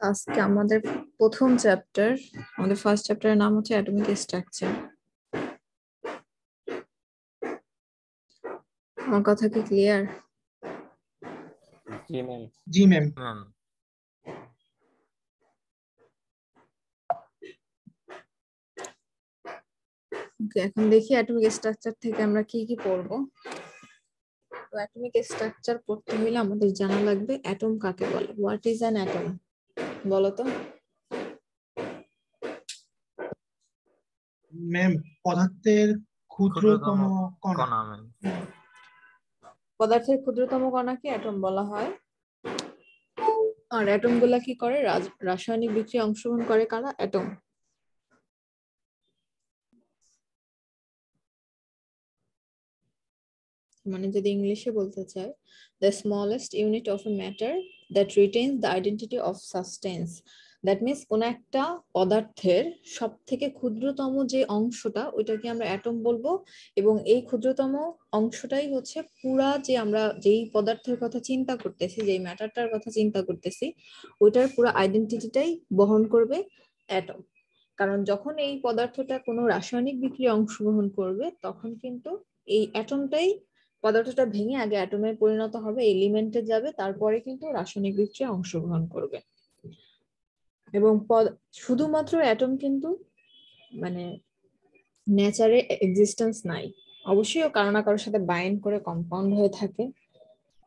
আজকে আমাদের প্রথম চ্যাপ্টার, আমাদের ফার্স্ট চ্যাপ্টারের নাম হচ্ছে অ্যাটমিক স্ট্রাকচার। আমার কথা কি ক্লিয়ার? জি ম্যাম। জি ম্যাম। এখন দেখি অ্যাটমিক স্ট্রাকচার থেকে আমরা কি কি পড়বো। তো অ্যাটমিক স্ট্রাকচার পড়তে হলে আমাদের জানা লাগবে অ্যাটম কাকে বলে। What is an atom? বলো তো। ম্যাম, পদার্থের ক্ষুদ্রতম কণা। পদার্থের ক্ষুদ্রতম কণাকে অ্যাটম বলা হয়। আর অ্যাটম গুলা কি করে? রাসায়নিক বিক্রিয়ায় অংশগ্রহণ করে কারা? অ্যাটম। মানে যদি ইংলিশে বলতে চাই, the smallest unit of a matter that retains the identity of substance. That means কোন একটা পদার্থের সব থেকে ক্ষুদ্রতম যে অংশটা, ওইটাকে আমরা অ্যাটম বলবো। এবং এই ক্ষুদ্রতম অংশটাই হচ্ছে পুরা যে আমরা যেই পদার্থের কথা চিন্তা করতেছি, যেই ম্যাটারটার কথা চিন্তা করতেছি, ওইটার পুরো আইডেন্টিটিটাই বহন করবে অ্যাটম। কারণ যখন এই পদার্থটা কোনো রাসায়নিক বিক্রিয়ায় অংশগ্রহণ করবে, তখন কিন্তু এই অ্যাটমটাই, পদার্থটা ভেঙে আগে অ্যাটমে পরিণত হবে, এলিমেন্টে যাবে, তারপরে কিন্তু রাসায়নিক বিক্রিয়ায় অংশগ্রহণ করবে। এবং শুধুমাত্র অ্যাটম কিন্তু মানে নেচারে এক্সিস্টেন্স নাই, অবশ্যই কারো না কারোর সাথে বাইন্ড করে কম্পাউন্ড হয়ে থাকে,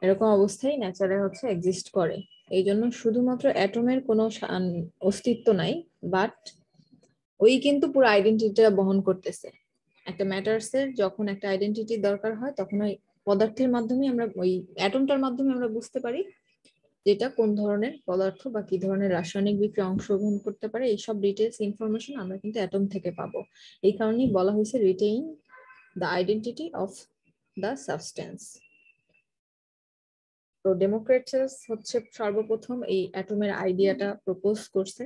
এরকম অবস্থায় নেচারে হচ্ছে এক্সিস্ট করে। এই জন্য শুধুমাত্র অ্যাটমের কোনো অস্তিত্ব নাই, বাট ওই কিন্তু পুরো আইডেন্টিটিটা বহন করতেছে। একটা ম্যাটারসের যখন একটা আইডেন্টিটি দরকার হয়, তখন ওই পদার্থের মাধ্যমে আমরা, ওই অ্যাটমটার মাধ্যমে আমরা বুঝতে পারি যেটা কোন ধরনের পদার্থ বা কি ধরনের রাসায়নিক বিক্রিয়ায় অংশগ্রহণ করতে পারে। এইসব ডিটেলস ইনফরমেশন আমরা কিন্তু অ্যাটম থেকে পাবো। এই কারণেই বলা হয়েছে retain the identity of the substance. তো ডেমোক্রিটাস হচ্ছে সর্বপ্রথম এই অ্যাটমের আইডিয়াটা প্রপোজ করছে।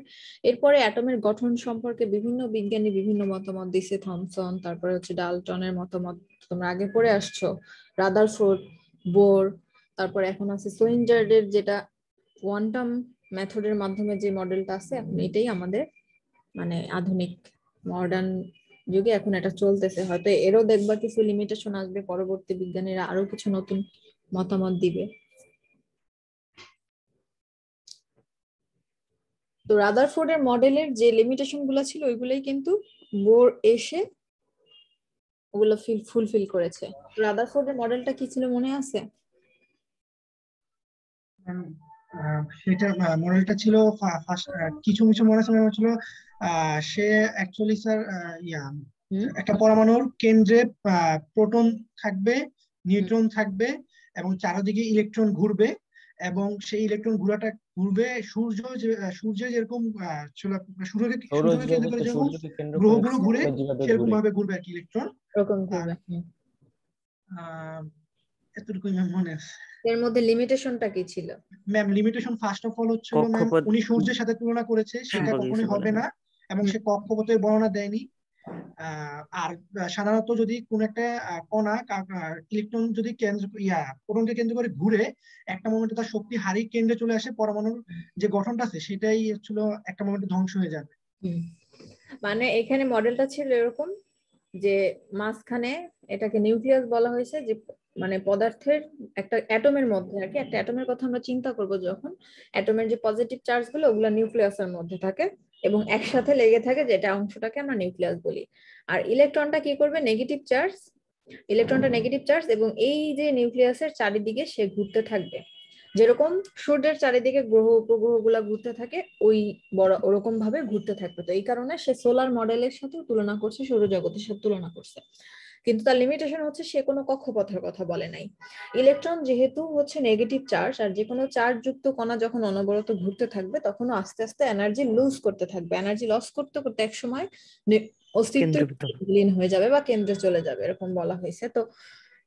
এরপরে অ্যাটমের গঠন সম্পর্কে বিভিন্ন বিজ্ঞানী বিভিন্ন মতামত দিছে। থমসন, তারপরে হচ্ছে ডাল্টনের মতামত তোমরা আগে পড়ে আসছো, রাদারফোর্ড, বোর, তারপরে এখন আছে সোইনজার্ডের যেটা কোয়ান্টাম মেথডের মাধ্যমে যে মডেলটা আছে, এখন এটাই আমাদের মানে আধুনিক মডার্ন যুগে এখন এটা চলতেছে। হয়তো এরও দেখবা কিছু লিমিটেশন আসবে, পরবর্তী বিজ্ঞানীরা আরো কিছু নতুন মতামত দিবে। তো রাদারফোর্ডের মডেলের যে লিমিটেশন গুলো ছিল, ওইগুলোই কিন্তু বোর এসে ওগুলো ফুলফিল করেছে। রাদারফোর্ডের মডেলটা কি ছিল মনে আছে? সেটা মডেলটা ছিল কিছু কিছু মনে আছে ছিল। সে অ্যাকচুয়ালি স্যার একটা পরমাণুর কেন্দ্রে প্রোটন থাকবে, নিউট্রন থাকবে, এবং চারিদিকে ইলেকট্রন ঘুরবে, এবং সেই ইলেকট্রন ঘোরাটা ঘুরবে সূর্যে যেরকম সূর্যকে কেন্দ্র করে যেরকম গ্রহগুলো ঘুরে, সেরকম ভাবে ঘুরবে আর কি ইলেকট্রন। এতটুকুই মনে আছে। এর মধ্যে লিমিটেশনটা কি ছিল ma'am? Limitation first of all হচ্ছিল ম্যাম, উনি সূর্যের সাথে তুলনা করেছে, সেটা কখনোই হবে না, এবং সে কক্ষপথের বর্ণনা দেয়নি। আর সাধারণত যদি কোন একটা কণা ইলেকট্রন যদি প্রোটনকে কেন্দ্র করে ঘুরে, একটা মোমেন্টে তার শক্তি হারিয়ে কেন্দ্রে চলে আসে, পরমাণুর যে গঠনটা আছে সেটাই ছিল একটা মোমেন্টে ধ্বংস হয়ে যাবে। মানে এখানে মডেলটা ছিল এরকম যে মাঝখানে এটাকে নিউক্লিয়াস বলা হয়েছে, যে মানে পদার্থের একটা অ্যাটমের মধ্যে আর কি, একটা অ্যাটমের কথা আমরা চিন্তা করব যখন, অ্যাটমের যে পজিটিভ চার্জ গুলো ওগুলো নিউক্লিয়াসের মধ্যে থাকে এবং একসাথে লেগে থাকে, যেটা অংশটাকে আমরা নিউক্লিয়াস বলি। আর ইলেকট্রনটা কি করবে? নেগেটিভ চার্জ, ইলেকট্রনটা নেগেটিভ চার্জ, এবং এই যে নিউক্লিয়াসের চারিদিকে সে ঘুরতে থাকবে, যেরকম সূর্যের চারিদিকে গ্রহ উপগ্রহ গুলা ঘুরতে থাকে, ওই বড় ওরকম ভাবে ঘুরতে থাকবে। তো এই কারণে সে সোলার মডেলের সাথে তুলনা করছে, সৌরজগতের সাথে তুলনা করছে। কিন্তু তার লিমিটেশন হচ্ছে সে কোনো কক্ষপথের কথা বলে নাই। ইলেকট্রন যেহেতু হচ্ছে নেগেটিভ চার্জ, আর যে কোনো চার্জ যুক্ত কণা যখন অনবরত ঘুরতে থাকবে, তখন আস্তে আস্তে এনার্জি লুজ করতে থাকবে, এনার্জি লস করতে করতে এক সময় অস্তিত্ব বিলীন হয়ে যাবে বা কেন্দ্রে চলে যাবে, এরকম বলা হয়েছে। তো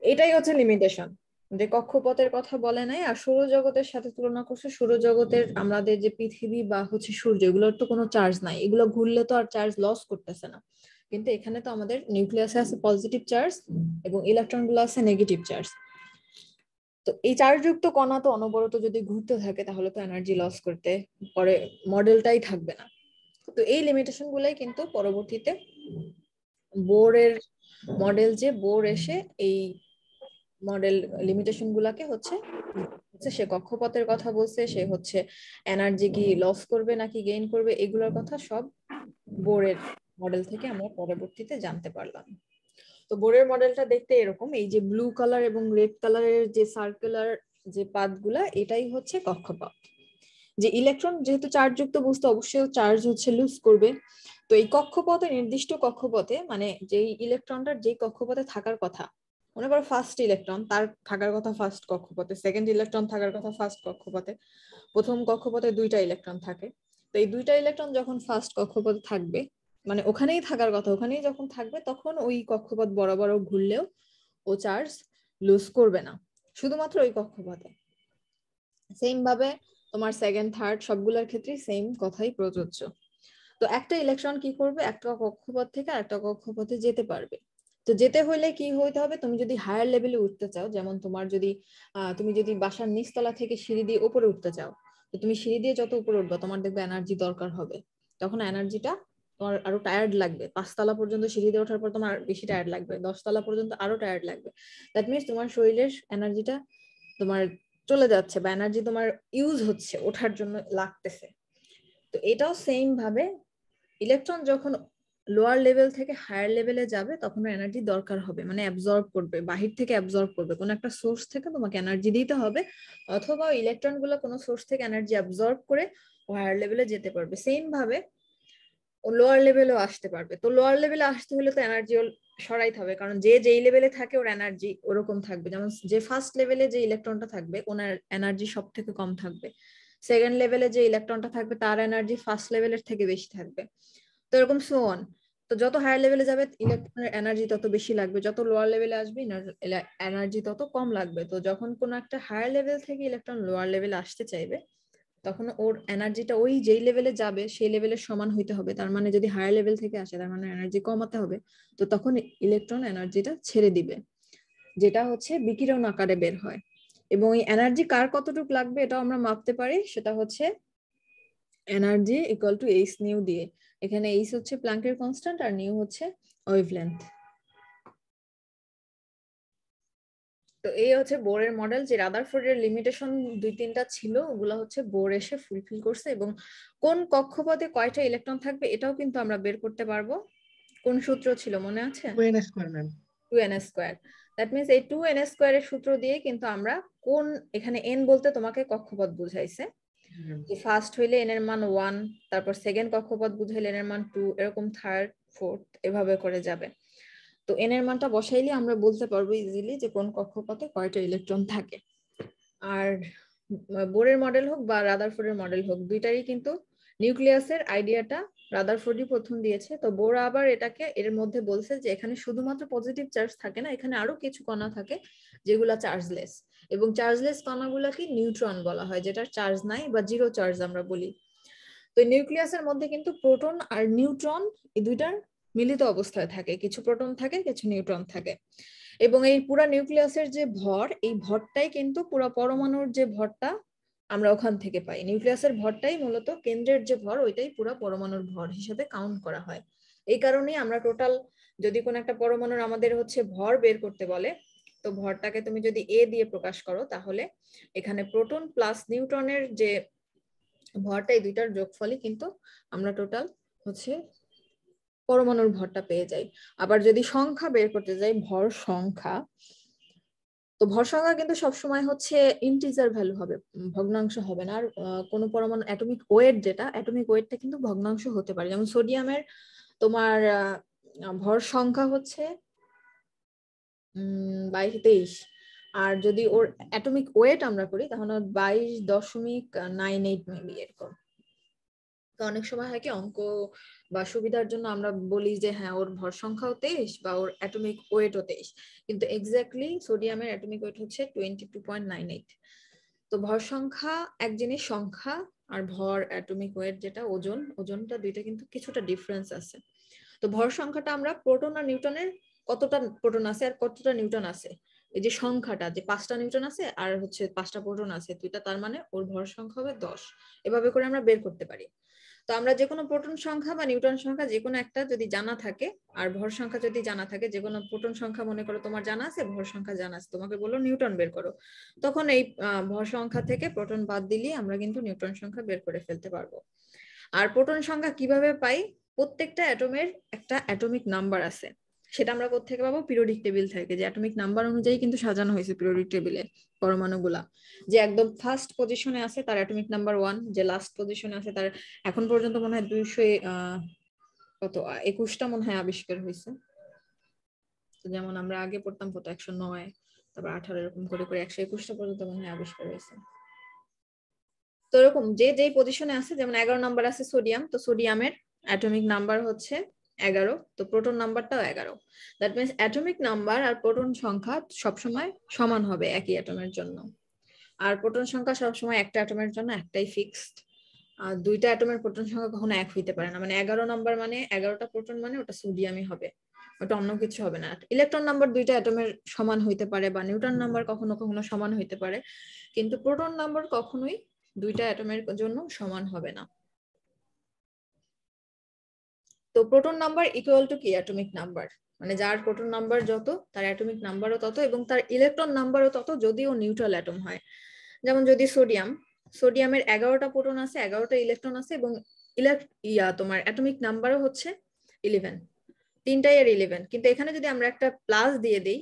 এটাই হচ্ছে লিমিটেশন, যে কক্ষপথের কথা বলে নাই। আর সৌরজগতের সাথে তুলনা করছে, সৌরজগতের আমাদের যে পৃথিবী বা হচ্ছে সূর্য, এগুলোর তো কোনো চার্জ নাই, এগুলো ঘুরলে তো আর চার্জ লস করতেছে না। কিন্তু এখানে তো আমাদের নিউক্লিয়াসে আছে পজিটিভ চার্জ এবং ইলেকট্রন গুলো আছে নেগেটিভ চার্জ। তো এই চার্জযুক্ত কণা তো অনবরত যদি ঘুরতে থাকে তাহলে তো এনার্জি লস করতে পরে মডেলটাই থাকবে না। তো এই লিমিটেশন গুলাই কিন্তু পরবর্তীতে বোরের মডেল, যে বোর এসে এই মডেল লিমিটেশন গুলাকে হচ্ছে সে কক্ষপথের কথা বলছে, সে হচ্ছে এনার্জি কি লস করবে নাকি গেইন করবে, এগুলোর কথা সব বোরের মডেল থেকে আমরা পরবর্তীতে জানতে পারলাম। তো বোরের মডেলটা দেখতে এরকম, এই যে ব্লু কালার এবং রেড কালারের যে সার্কুলার যে পাতগুলা, এটাই হচ্ছে কক্ষপথ। যে ইলেকট্রন যেহেতু চার্জযুক্ত বস্তু, অবশ্যই চার্জ হচ্ছে লুজ করবে। তো এই কক্ষপথে, নির্দিষ্ট কক্ষপথে, মানে যেই ইলেকট্রনটার যেই কক্ষপথে থাকার কথা, মনে করো ফার্স্ট ইলেকট্রন তার থাকার কথা ফার্স্ট কক্ষপথে, সেকেন্ড ইলেকট্রন থাকার কথা ফার্স্ট কক্ষপথে, প্রথম কক্ষপথে দুইটা ইলেকট্রন থাকে। তো এই দুইটা ইলেকট্রন যখন ফার্স্ট কক্ষপথে থাকবে, মানে ওখানেই থাকার কথা, ওখানেই যখন থাকবে, তখন ওই কক্ষপথ বরাবর ঘুরলেও ও চার্জ লুজ করবে না, শুধুমাত্র ওই কক্ষপথে। সেম ভাবে তোমার সেকেন্ড থার্ড সবগুলোর ক্ষেত্রে সেম কথাই প্রযোজ্য। তো একটা ইলেকট্রন কি করবে, একটা কক্ষপথ থেকে আরেকটা কক্ষপথে যেতে পারবে। তো যেতে হইলে কি হইতে হবে, তুমি যদি হায়ার লেভেলে উঠতে চাও, যেমন তোমার যদি তুমি যদি বাসার নিচতলা থেকে সিঁড়ি দিয়ে উপরে উঠতে চাও, তো তুমি সিঁড়ি দিয়ে যত উপরে উঠবে তোমার দেখবে এনার্জি দরকার হবে, তখন এনার্জিটা তোমার আরো টায়ার্ড লাগবে। 5 তলা পর্যন্ত সিঁড়ি দিয়ে ওঠার পর তোমার বেশি টায়ার্ড লাগবে, 10 তলা পর্যন্ত আরো টায়ার্ড লাগবে। দ্যাট মিনস তোমার শরীরের এনার্জিটা তোমার চলে যাচ্ছে, বা এনার্জি তোমার ইউজ হচ্ছে, ওঠার জন্য লাগতেছে। তো এটাও সেম ভাবে ইলেকট্রন যখন লোয়ার লেভেল থেকে হায়ার লেভেলে যাবে তখন এনার্জি দরকার হবে, মানে অ্যাবজর্ব করবে, বাহির থেকে অ্যাবজর্ব করবে, কোনো একটা সোর্স থেকে তোমাকে এনার্জি দিতে হবে, অথবা ইলেকট্রন গুলো কোনো সোর্স থেকে এনার্জি অ্যাবজর্ব করে হায়ার লেভেলে যেতে পারবে। সেম ভাবে ও লোয়ার লেভেলেও আসতে পারবে। তো লোয়ার লেভেলে আসতে হলে তো এনার্জি সরাইতে হবে, কারণ যে যেই লেভেলে থাকে ওর এনার্জি ওরকম থাকবে। যেমন যে ফার্স্ট লেভেলে যে ইলেকট্রনটা থাকবে ওনার এনার্জি সব থেকে কম থাকবে, সেকেন্ড লেভেলে যে ইলেকট্রনটা থাকবে তার এনার্জি ফার্স্ট লেভেলের থেকে বেশি থাকবে, তো এরকম সো অন। তো যত হায়ার লেভেলে যাবে ইলেকট্রনের এনার্জি তত বেশি লাগবে, যত লোয়ার লেভেলে আসবে এনার্জি তত কম লাগবে। তো যখন কোনো একটা হায়ার লেভেল থেকে ইলেকট্রন লোয়ার লেভেলে আসতে চাইবে তখন ওর এনার্জিটা ওই যেই লেভেলে যাবে সেই লেভেলের সমান হইতে হবে। তার মানে যদি হায়ার লেভেল থেকে আসে তার মানে এনার্জি কমাতে হবে। তো তখন ইলেকট্রন এনার্জিটা ছেড়ে দিবে, যেটা হচ্ছে বিকিরণ আকারে বের হয়। এবং এই এনার্জি কার কতটুকু লাগবে এটাও আমরা মাপতে পারি, সেটা হচ্ছে energy equal to H new দিয়ে। এখানে এইচ হচ্ছে প্ল্যাঙ্কের কনস্ট্যান্ট আর নিউ হচ্ছে ওয়েভলেন্থ। তো এই হচ্ছে বোরের মডেল। যে রাদারফোর্ডের লিমিটেশন 2-3টা ছিল ওগুলো হচ্ছে বোর এসে ফুলফিল করছে, এবং কোন কক্ষপথে কয়টা ইলেকট্রন থাকবে এটাও কিন্তু আমরা বের করতে পারবো। কোন সূত্র ছিল মনে আছে? 2n² ma'am. 2n²। That means এই 2n² এর সূত্র দিয়ে কিন্তু আমরা কোন, এখানে n বলতে তোমাকে কক্ষপথ বুঝাইছে, যে ফার্স্ট হইলে n এর মান 1, তারপর সেকেন্ড কক্ষপথ বুঝাইলে n এর মান 2, এরকম থার্ড ফোর্থ এভাবে করে যাবে। তো n এর মানটা বসাইলে আমরা বলতে পারবো ইজিলি যে কোন কক্ষপথে কয়টা ইলেকট্রন থাকে। আর বোরের মডেল হোক বা রাদারফোর্ডের মডেল হোক, দুইটারই কিন্তু নিউক্লিয়াসের আইডিয়াটা রাদারফোর্ডই প্রথম দিয়েছে। তো বোর আবার এটাকে এর মধ্যে বলছে যে এখানে শুধুমাত্র পজিটিভ চার্জ থাকে না, এখানে আরো কিছু কণা থাকে যেগুলা চার্জলেস, এবং চার্জলেস কণাগুলাকে নিউট্রন বলা হয়, যেটা চার্জ নাই বা জিরো চার্জ আমরা বলি। তো নিউক্লিয়াসের মধ্যে কিন্তু প্রোটন আর নিউট্রন এই দুইটার মিলিত অবস্থায় থাকে, কিছু প্রোটন থাকে কিছু নিউট্রন থাকে। এবং এই পুরা নিউক্লিয়াসের যে ভর, এই ভরটাই কিন্তু পুরা পরমাণুর যে ভরটা আমরা ওখান থেকে পাই। নিউক্লিয়াসের ভরটাই মূলত কেন্দ্রের যে ভর, ওইটাই পুরা পরমাণুর ভর হিসেবে কাউন্ট করা হয়। এই কারণেই আমরা টোটাল যদি কোন একটা পরমাণুর আমাদের হচ্ছে ভর বের করতে বলে, তো ভরটাকে তুমি যদি এ দিয়ে প্রকাশ করো তাহলে এখানে প্রোটন প্লাস নিউট্রনের যে ভরটা, এই দুইটার যোগফলই কিন্তু আমরা টোটাল হচ্ছে পরমাণুর ভরটা পেয়ে যাই। আবার যদি সংখ্যা বের করতে যাই, ভর সংখ্যা, তো ভর সংখ্যা কিন্তু সবসময় হচ্ছে ইন্টিজার ভ্যালু হবে, ভগ্নাংশ হবে না। আর কোনো পরমাণু অ্যাটমিক ওয়েট, যেটা অ্যাটমিক ওয়েটটা কিন্তু ভগ্নাংশ হতে পারে। যেমন সোডিয়ামের তোমার ভর সংখ্যা হচ্ছে 22-23, আর যদি ওর অ্যাটমিক ওয়েট আমরা করি তাহলে 22.98 মেবি এরকম। তো অনেক সময় হয় কি অঙ্ক বা সুবিধার জন্য আমরা বলি যে হ্যাঁ ওর ভর সংখ্যাও 23 বা ওর অ্যাটমিক ওয়েটও 23, কিন্তু এক্স্যাক্টলি সোডিয়ামের অ্যাটমিক ওয়েট হচ্ছে 22.98। তো ভর সংখ্যা এক জিনিস সংখ্যা, আর ভর অ্যাটমিক ওয়েট যেটা ওজনটা দুইটা কিন্তু কিছুটা ডিফারেন্স আছে। তো ভর সংখ্যাটা আমরা প্রোটন আর নিউট্রনের কতটা প্রোটন আছে আর কতটা নিউট্রন আছে এই যে সংখ্যাটা যে 5টা নিউট্রন আছে আর হচ্ছে 5টা প্রোটন আছে দুইটা, তার মানে ওর ভর সংখ্যা হবে 10। এভাবে করে আমরা বের করতে পারি। তো আমরা যে কোনো প্রোটন সংখ্যা বা নিউট্রন সংখ্যা যে কোনো একটা যদি জানা থাকে আর ভর সংখ্যা যদি জানা থাকে, যে কোনো প্রোটন সংখ্যা মনে করো তোমার জানা আছে, ভর সংখ্যা জানা আছে, তোমাকে বললো নিউটন বের করো, তখন এই ভর সংখ্যা থেকে প্রোটন বাদ দিলে আমরা কিন্তু নিউটন সংখ্যা বের করে ফেলতে পারবো। আর প্রোটন সংখ্যা কিভাবে পাই? প্রত্যেকটা অ্যাটমের একটা অ্যাটমিক নাম্বার আছে, সেটা আমরা কোত্থেকে পাবো? পিরিয়ডিক টেবিল থেকে, যে অ্যাটমিক নাম্বার অনুযায়ী কিন্তু সাজানো হয়েছে পিরিয়ডিক টেবিলে পরমাণুগুলা। যে একদম ফার্স্ট পজিশনে আছে তার অ্যাটমিক নাম্বার 1, যে লাস্ট পজিশনে আছে তার এখন পর্যন্ত মনে হয় 21টা মনে হয় আবিষ্কার হয়েছে। যেমন আমরা আগে পড়তাম কত 109, তারপর 18, এরকম করে করে 121টা পর্যন্ত মনে হয় আবিষ্কার হয়েছে। তো এরকম যে যেই পজিশনে আছে, যেমন 11 নাম্বার আছে সোডিয়াম, তো সোডিয়ামের অ্যাটমিক নাম্বার হচ্ছে 11, তো প্রোটন নাম্বারটাও 11। দ্যাট মিনস অ্যাটমিক নাম্বার আর প্রোটন সংখ্যা সবসময় সমান হবে একই অ্যাটমের জন্য। আর প্রোটন সংখ্যা সবসময় একটা অ্যাটমের জন্য একটাই ফিক্সড। আর দুইটা অ্যাটমের প্রোটন সংখ্যা কখনো এক হইতে পারে না, মানে 11 নাম্বার মানে 11টা প্রোটন মানে ওটা সোডিয়ামই হবে, ওটা অন্য কিছু হবে না। ইলেকট্রন নাম্বার দুইটা অ্যাটমের সমান হইতে পারে বা নিউটন নাম্বার কখনো কখনো সমান হইতে পারে, কিন্তু প্রোটন নাম্বার কখনোই দুইটা অ্যাটমের জন্য সমান হবে না। তো প্রোটন নাম্বার ইকুয়াল টু কি? অ্যাটমিক নাম্বার, মানে যার প্রোটন নাম্বার যত তার অ্যাটমিক নাম্বারও তত এবং তার ইলেকট্রন নাম্বারও তত, যদিও নিউট্রাল অ্যাটম হয়। যেমন যদি সোডিয়ামের 11টা প্রোটন আছে, 11টা ইলেকট্রন আছে এবং তোমার অ্যাটমিক নাম্বারও হচ্ছে 11, তিনটাই এর 11, কিন্তু এখানে যদি আমরা একটা প্লাস দিয়ে দিই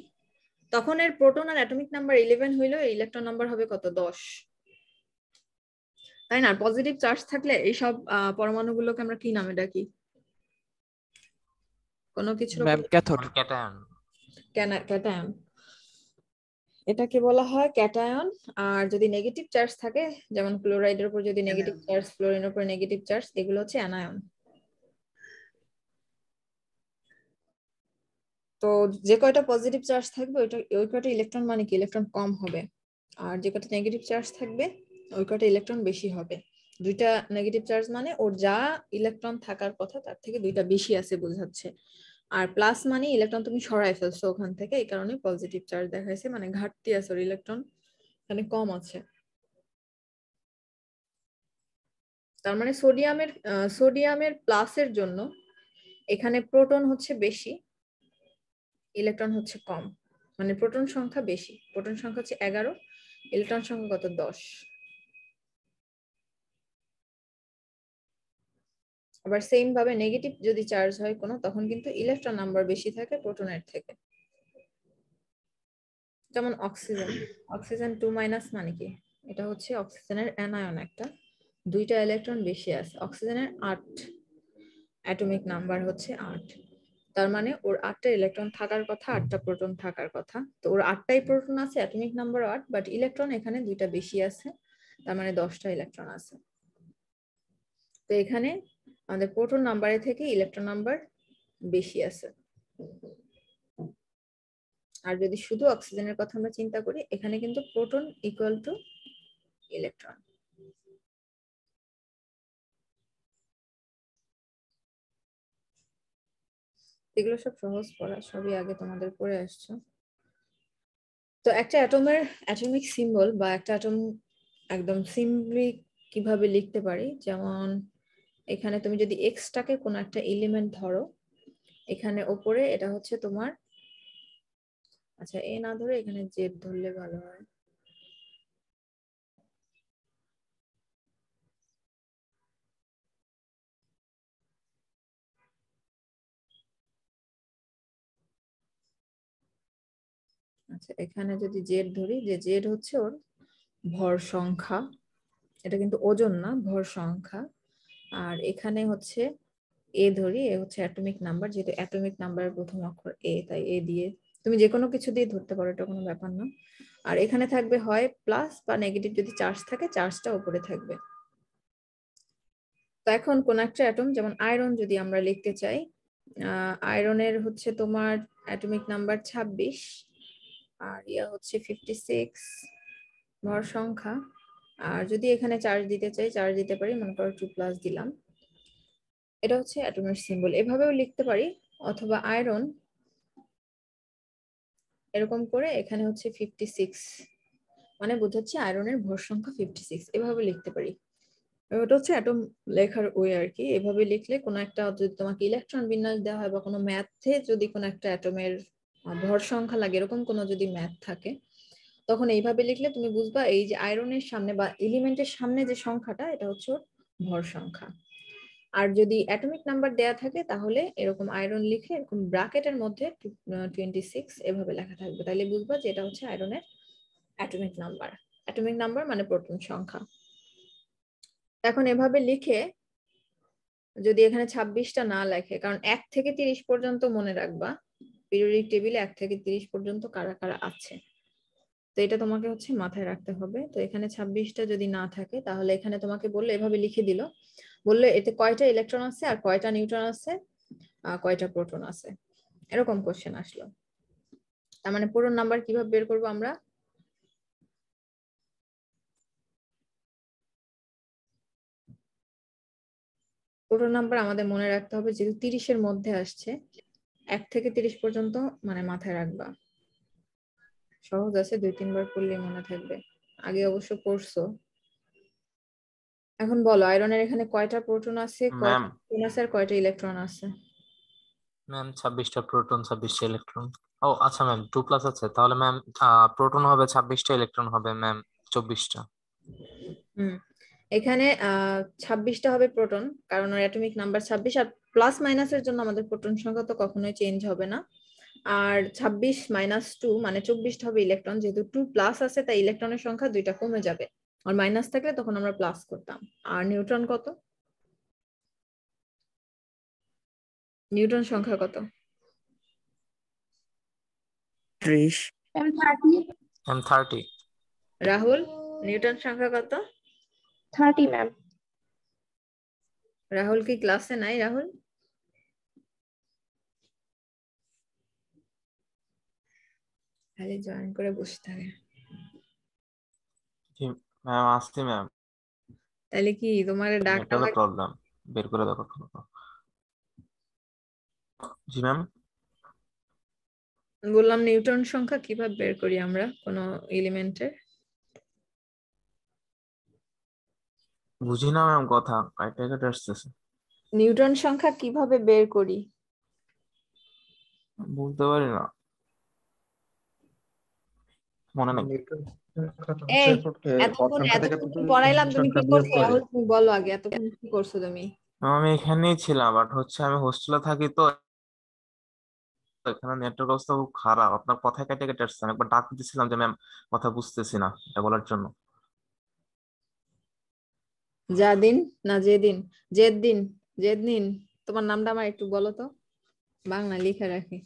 তখন এর প্রোটন আর অ্যাটমিক নাম্বার 11 হইলেও ইলেকট্রন নাম্বার হবে কত? 10, তাই না? পজিটিভ চার্জ থাকলে এইসব পরমাণুগুলোকে আমরা কি নামে ডাকি? কোনো কিছুর উপর ক্যাথোড ক্যাটায়ন। ক্যাটায়ন, এটাকে বলা হয় ক্যাটায়ন। আর যদি নেগেটিভ চার্জ থাকে, যেমন ক্লোরাইডের উপর যদি নেগেটিভ চার্জ, ফ্লোরিনের উপর নেগেটিভ চার্জ, এগুলো হচ্ছে অ্যানায়ন। তো যে কয়টা পজিটিভ চার্জ থাকবে ওই কয়টা ইলেকট্রন মানে কি? ইলেকট্রন কম হবে। আর যে কয়টা নেগেটিভ চার্জ থাকবে ওই কয়টা ইলেকট্রন বেশি হবে। দুইটা নেগেটিভ চার্জ মানে ওর যা ইলেকট্রন থাকার কথা তার থেকে দুইটা বেশি আছে বোঝাচ্ছে। আর প্লাস মানে ইলেকট্রন তুমি সরাই ফেলছো ওখান থেকে, এই কারণে পজিটিভ চার্জ দেখাইছে, মানে ঘাটতি আছে ওর, ইলেকট্রন মানে কম আছে। তার মানে সোডিয়ামের প্লাসের জন্য এখানে প্রোটন হচ্ছে বেশি, ইলেকট্রন হচ্ছে কম, মানে প্রোটন সংখ্যা বেশি। প্রোটন সংখ্যা হচ্ছে 11, ইলেকট্রন সংখ্যা কত? 10। আবার সেম ভাবে নেগেটিভ যদি চার্জ হয় কোনো, তখন কিন্তু ইলেকট্রন নাম্বার বেশি থাকে প্রোটনের থেকে। যেমন অক্সিজেন 2- মানে কি? এটা হচ্ছে অক্সিজেনের অ্যানায়ন একটা, দুইটা ইলেকট্রন বেশি আছে। অক্সিজেনের 8 অ্যাটমিক নাম্বার হচ্ছে 8, তার মানে ওর 8টা ইলেকট্রন থাকার কথা, 8টা প্রোটন থাকার কথা। তো ওর 8টাই প্রোটন আছে, অ্যাটমিক নাম্বার 8, বাট ইলেকট্রন এখানে দুইটা বেশি আছে, তার মানে 10টা ইলেকট্রন আছে। তো এখানে আমাদের প্রোটন নাম্বারের থেকে ইলেকট্রন নাম্বার বেশি আছে। আর যদি শুধু অক্সিজেনের কথা আমরা চিন্তা করি, এখানে কিন্তু প্রোটন ইকুয়াল টু ইলেকট্রন। এগুলো সব সহজ পড়া, সবই আগে তোমাদের পড়ে আসছো। তো একটা অ্যাটমের অ্যাটমিক সিম্বল বা একটা অ্যাটম একদম সিম্পলি কিভাবে লিখতে পারি, যেমন এখানে তুমি যদি এক্সটাকে কোনো একটা এলিমেন্ট ধরো, এখানে ওপরে এটা হচ্ছে তোমার, আচ্ছা এ না ধরে এখানে জেড ধরলে ভালো হয়। আচ্ছা এখানে যদি জেড ধরি, যে জেড হচ্ছে ওর ভর সংখ্যা, এটা কিন্তু ওজন না, ভর সংখ্যা। আর এখানে হচ্ছে এ ধরি, এ হচ্ছে অ্যাটমিক নাম্বার, যেহেতু অ্যাটমিক নাম্বারের প্রথম অক্ষর এ, তাই এ দিয়ে তুমি যে কোনো কিছু দিয়ে ধরতে পারো, এটা কোনো ব্যাপার না। আর এখানে থাকবে হয় প্লাস বা নেগেটিভ, যদি চার্জ থাকে চার্জটা উপরে থাকবে। তো এখন কোন একটা অ্যাটম, যেমন আয়রন যদি আমরা লিখতে চাই, আয়রনের হচ্ছে তোমার অ্যাটমিক নাম্বার 26 আর ইয়া হচ্ছে 56 ভর সংখ্যা। আর যদি এখানে চার্জ দিতে চাই, চার্জ দিতে পারি, মনে করো 2+ দিলাম। এটা হচ্ছে অ্যাটমের সিম্বল, এভাবেও লিখতে পারি। অথবা আয়রন এরকম করে এখানে হচ্ছে 56, মানে বোঝাচ্ছে আয়রনের ভর সংখ্যা 56, এভাবে লিখতে পারি। ওটা হচ্ছে অ্যাটম লেখার ওয়ে আর কি। এভাবে লিখলে কোনো একটা, যদি তোমাকে ইলেকট্রন বিন্যাস দেওয়া হয় বা কোনো ম্যাথে যদি কোনো একটা অ্যাটমের ভর সংখ্যা লাগে, এরকম কোনো যদি ম্যাথ থাকে, তখন এইভাবে লিখলে তুমি বুঝবা এই যে আয়রনের সামনে বা এলিমেন্টের সামনে যে সংখ্যাটা, এটা হচ্ছে ওর ভর সংখ্যা। আর যদি অ্যাটমিক নাম্বার দেয়া থাকে তাহলে এরকম আয়রন লিখে এরকম ব্র্যাকেটের মধ্যে 26 এভাবে লেখা থাকবে, তাহলে বুঝবা যে এটা হচ্ছে আয়রনের অ্যাটমিক নাম্বার। অ্যাটমিক নাম্বার মানে প্রোটন সংখ্যা। এখন এভাবে লিখে যদি এখানে 26টা না লেখে, কারণ 1 থেকে 30 পর্যন্ত মনে রাখবা পিরিয়ডিক টেবিলে 1 থেকে 30 পর্যন্ত কারা কারা আছে, তো এটা তোমাকে হচ্ছে মাথায় রাখতে হবে। তো এখানে 26টা যদি না থাকে তাহলে এখানে তোমাকে বললো, এভাবে লিখে দিল, বললো এতে কয়টা ইলেকট্রন আছে আর কয়টা নিউট্রন আছে, কয়টা প্রোটন আছে, এরকম কোশ্চেন আসলো। তার মানে পুরো নাম্বার কিভাবে বের করবো আমরা? পুরো নাম্বার আমাদের মনে রাখতে হবে, যেহেতু 30-এর মধ্যে আসছে, 1 থেকে 30 পর্যন্ত মানে মাথায় রাখবা। সহজ আছে, 2-3 বার পড়লে মনে থাকবে, আগে অবশ্য পড়ছো। এখন বলো আয়রনের এখানে কয়টা প্রোটন আছে, কয়টা ম্যাম নিউট্রন আছে আর কয়টা ইলেকট্রন আছে? ম্যাম 26টা প্রোটন 26টা ইলেকট্রন। ও আচ্ছা ম্যাম 2+ আছে, তাহলে ম্যাম প্রোটন হবে 26টা, ইলেকট্রন হবে ম্যাম 24টা। হুম, এখানে 26টা হবে প্রোটন, কারণ ওর অ্যাটমিক নাম্বার 26, আর প্লাস মাইনাসের জন্য আমাদের প্রোটন সংখ্যা তো কখনোই চেঞ্জ হবে না। আর 26 - 2 মানে 24টা হবে ইলেকট্রন, যেহেতু 2+ আছে তাই ইলেকট্রনের সংখ্যা 2টা কমে যাবে, আর মাইনাস থাকলে তখন আমরা প্লাস করতাম। আর নিউট্রন কত? নিউট্রন সংখ্যা কত? 30। ম্যাম 30। রাহুল, নিউটন সংখ্যা কত? 30 ম্যাম। রাহুল কি ক্লাসে নাই? রাহুল খালি জয়েন করে বসে থাকে। ম্যাম আসছি ম্যাম, তাহলে কি তোমার ডাকটা নেটওয়ার্কের প্রবলেম, বের করে দেখো। জি ম্যাম। বললাম নিউটন সংখ্যা কিভাবে বের করি আমরা কোনো এলিমেন্টের? বুঝি না ম্যাম, কথা কাইটা কেটে আসতেছে। নিউটন সংখ্যা কিভাবে বের করি? বুঝতে পারি না, মনে নেই। এই এতক্ষণ এতক্ষণ পড়াইলাম, তুমি কি করছো রাহুল? তুমি বলো আগে, এতক্ষণ কি করছো তুমি? আমি এখানেই ছিলাম, বাট হচ্ছে আমি হোস্টেলে থাকি তো, এখানে নেটওয়ার্ক অবস্থা খুব খারাপ। আপনার কথায় কেটে কেটে আসছে, আমি একবার ডাক দিয়েছিলাম যে ম্যাম কথা বুঝতেছি না, এটা বলার জন্য। যাদিন না যেদিন? জেদিন, জেদিন। তোমার নামটা আমার একটু বলো তো, বাংলা লিখে রাখি।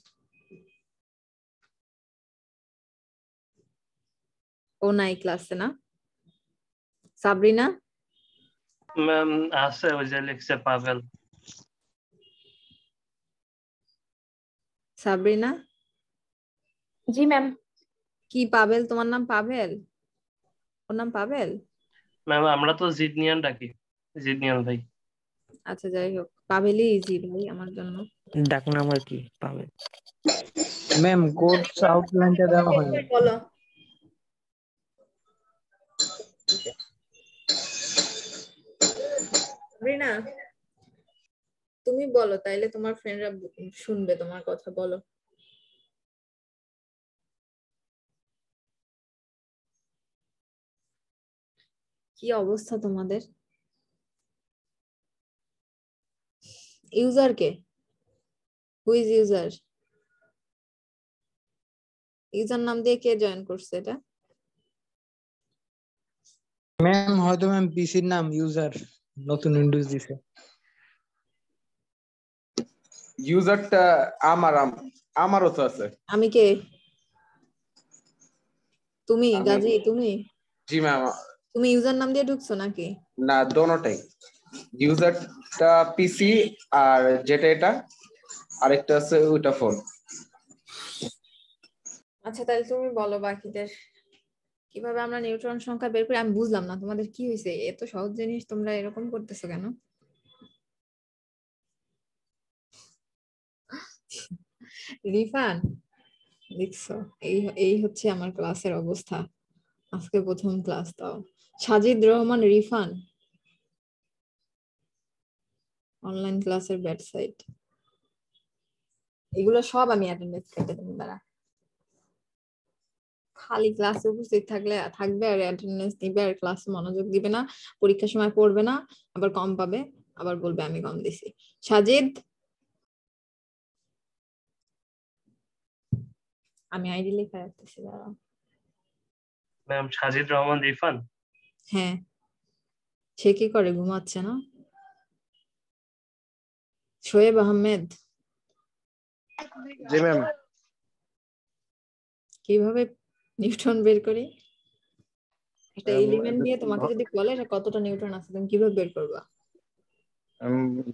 ও নাই ক্লাসে না? সাবরিনা? ম্যাম আছে, ওই যে লিখছে পাভেল। সাবরিনা? জি ম্যাম। কি পাভেল? তোমার নাম পাভেল? ওর নাম পাভেল? ম্যাম আমরা তো জিদনিয়ান ডাকি, জিদনিয়ান ভাই। আচ্ছা যাই হোক, পাভেলই ইজি ভাই আমার জন্য। ডাক নাম আর কি পাবে। ম্যাম কোর্স আউটলাইনটা দেওয়া হয়নি। বলো। সাবরিনা তুমি বলো, তাইলে তোমার ফ্রেন্ডরা শুনবে তোমার কথা, বলো। কি অবস্থা তোমাদের? User K? Who is user? User নাম দিয়ে কে জয়েন করছে এটা? ম্যাম হয়তো ম্যাম পিসির নাম ইউজার, নতুন উইন্ডোজ দিছে। ইউজারটা আমারও তো আছে। আমি কে? তুমি আমি গাজী? তুমি জি ম্যাম। তুমি ইউজার নাম দিয়ে ঢুকছো নাকি? না, দোনোটাই। ইউজারটা পিসি, আর যেটা এটা আরেকটা আছে ওইটা ফোন। আচ্ছা তাহলে তুমি বলো বাকিদের কিভাবে আমরা নিউট্রন সংখ্যা বের করি। আমি বুঝলাম না তোমাদের কি হয়েছে, এত সহজ জিনিস তোমরা এরকম করতেছো কেন? রিফান, দেখছো, এই এই হচ্ছে আমার ক্লাসের অবস্থা। আজকে প্রথম ক্লাস দাও। সাজিদ রহমান রিফান, অনলাইন ক্লাসের ওয়েবসাইট, এগুলো সব আমি অ্যাটেন্ডেন্স কেটে দেবো। দ্বারা খালি ক্লাসে উপস্থিত থাকবে আর অ্যাটেন্ডেন্স দিবে আর ক্লাসে মনোযোগ দিবে না, পরীক্ষার সময় পড়বে না, আবার কম পাবে, আবার বলবে আমি কম দিছি। সাজিদ, আমি আইডি লিখে রাখতেছি দাঁড়াও। ম্যাম সাজিদ রহমান রিফান। হ্যাঁ, সে কি করে, ঘুমাচ্ছে না? শোয়েব আহমেদ, জি ম্যাম। কিভাবে নিউটন বের করি? একটা এলিমেন্ট দিয়ে তোমাকে যদি বলে এটা কতটা নিউটন আছে, তুমি কিভাবে বের করবা?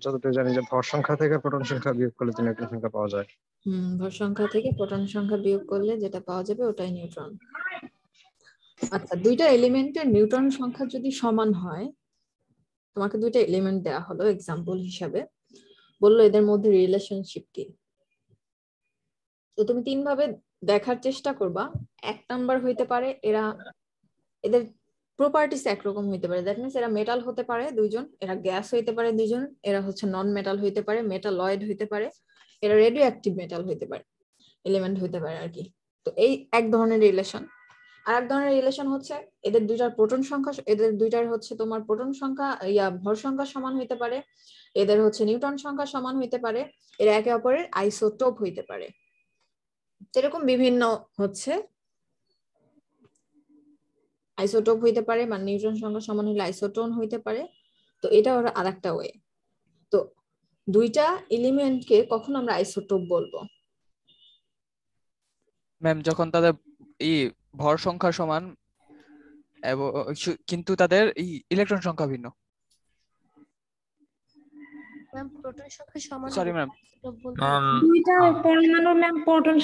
যতটুকু জানি যে ভর সংখ্যা থেকে প্রোটন সংখ্যা বিয়োগ করলে যে নিউটন সংখ্যা পাওয়া যায়। ভর সংখ্যা থেকে প্রোটন সংখ্যা বিয়োগ করলে যেটা পাওয়া যাবে ওটাই নিউটন। আচ্ছা, দুইটা এলিমেন্টের নিউটন সংখ্যা যদি সমান হয়, তোমাকে দুইটা এলিমেন্ট দেওয়া হলো এক্সাম্পল হিসাবে, বললো এদের মধ্যে রিলেশনশিপ কি। তো তুমি তিন ভাবে দেখার চেষ্টা করবা। এক নাম্বার হইতে পারে এদের প্রপার্টিস একরকম হইতে পারে, দ্যাট মিনস এরা মেটাল হতে পারে দুইজন, এরা গ্যাস হইতে পারে দুইজন, এরা হচ্ছে নন মেটাল হইতে পারে, মেটালয়েড হইতে পারে, এরা রেডিও অ্যাক্টিভ মেটাল হইতে পারে, এলিমেন্ট হইতে পারে আর কি। তো এই এক ধরনের রিলেশন। আর এক ধরনের রিলেশন হচ্ছে এদের দুইটার প্রোটন সংখ্যা, এদের দুইটার হচ্ছে তোমার প্রোটন সংখ্যা ভর সংখ্যা সমান হইতে পারে, এদের হচ্ছে নিউটন সংখ্যা সমান হইতে পারে, এরা একে অপরের আইসোটোপ হইতে পারে। এরকম বিভিন্ন হচ্ছে আইসোটোপ হইতে পারে, মানে নিউটন সংখ্যা সমান হলে আইসোটোন হইতে পারে। তো এটা ওর আরেকটা ওয়ে। তো দুইটা এলিমেন্টকে কখন আমরা আইসোটোপ বলবো? ম্যাম যখন তাদের ভর সংখ্যা সমান এবং কিন্তু তাদের ইলেকট্রন সংখ্যা ভিন্ন। ম্যাম প্রোটন সংখ্যা সমান সরি ম্যাম। ম্যাম দুইটা পরমাণুর ম্যাম প্রোটন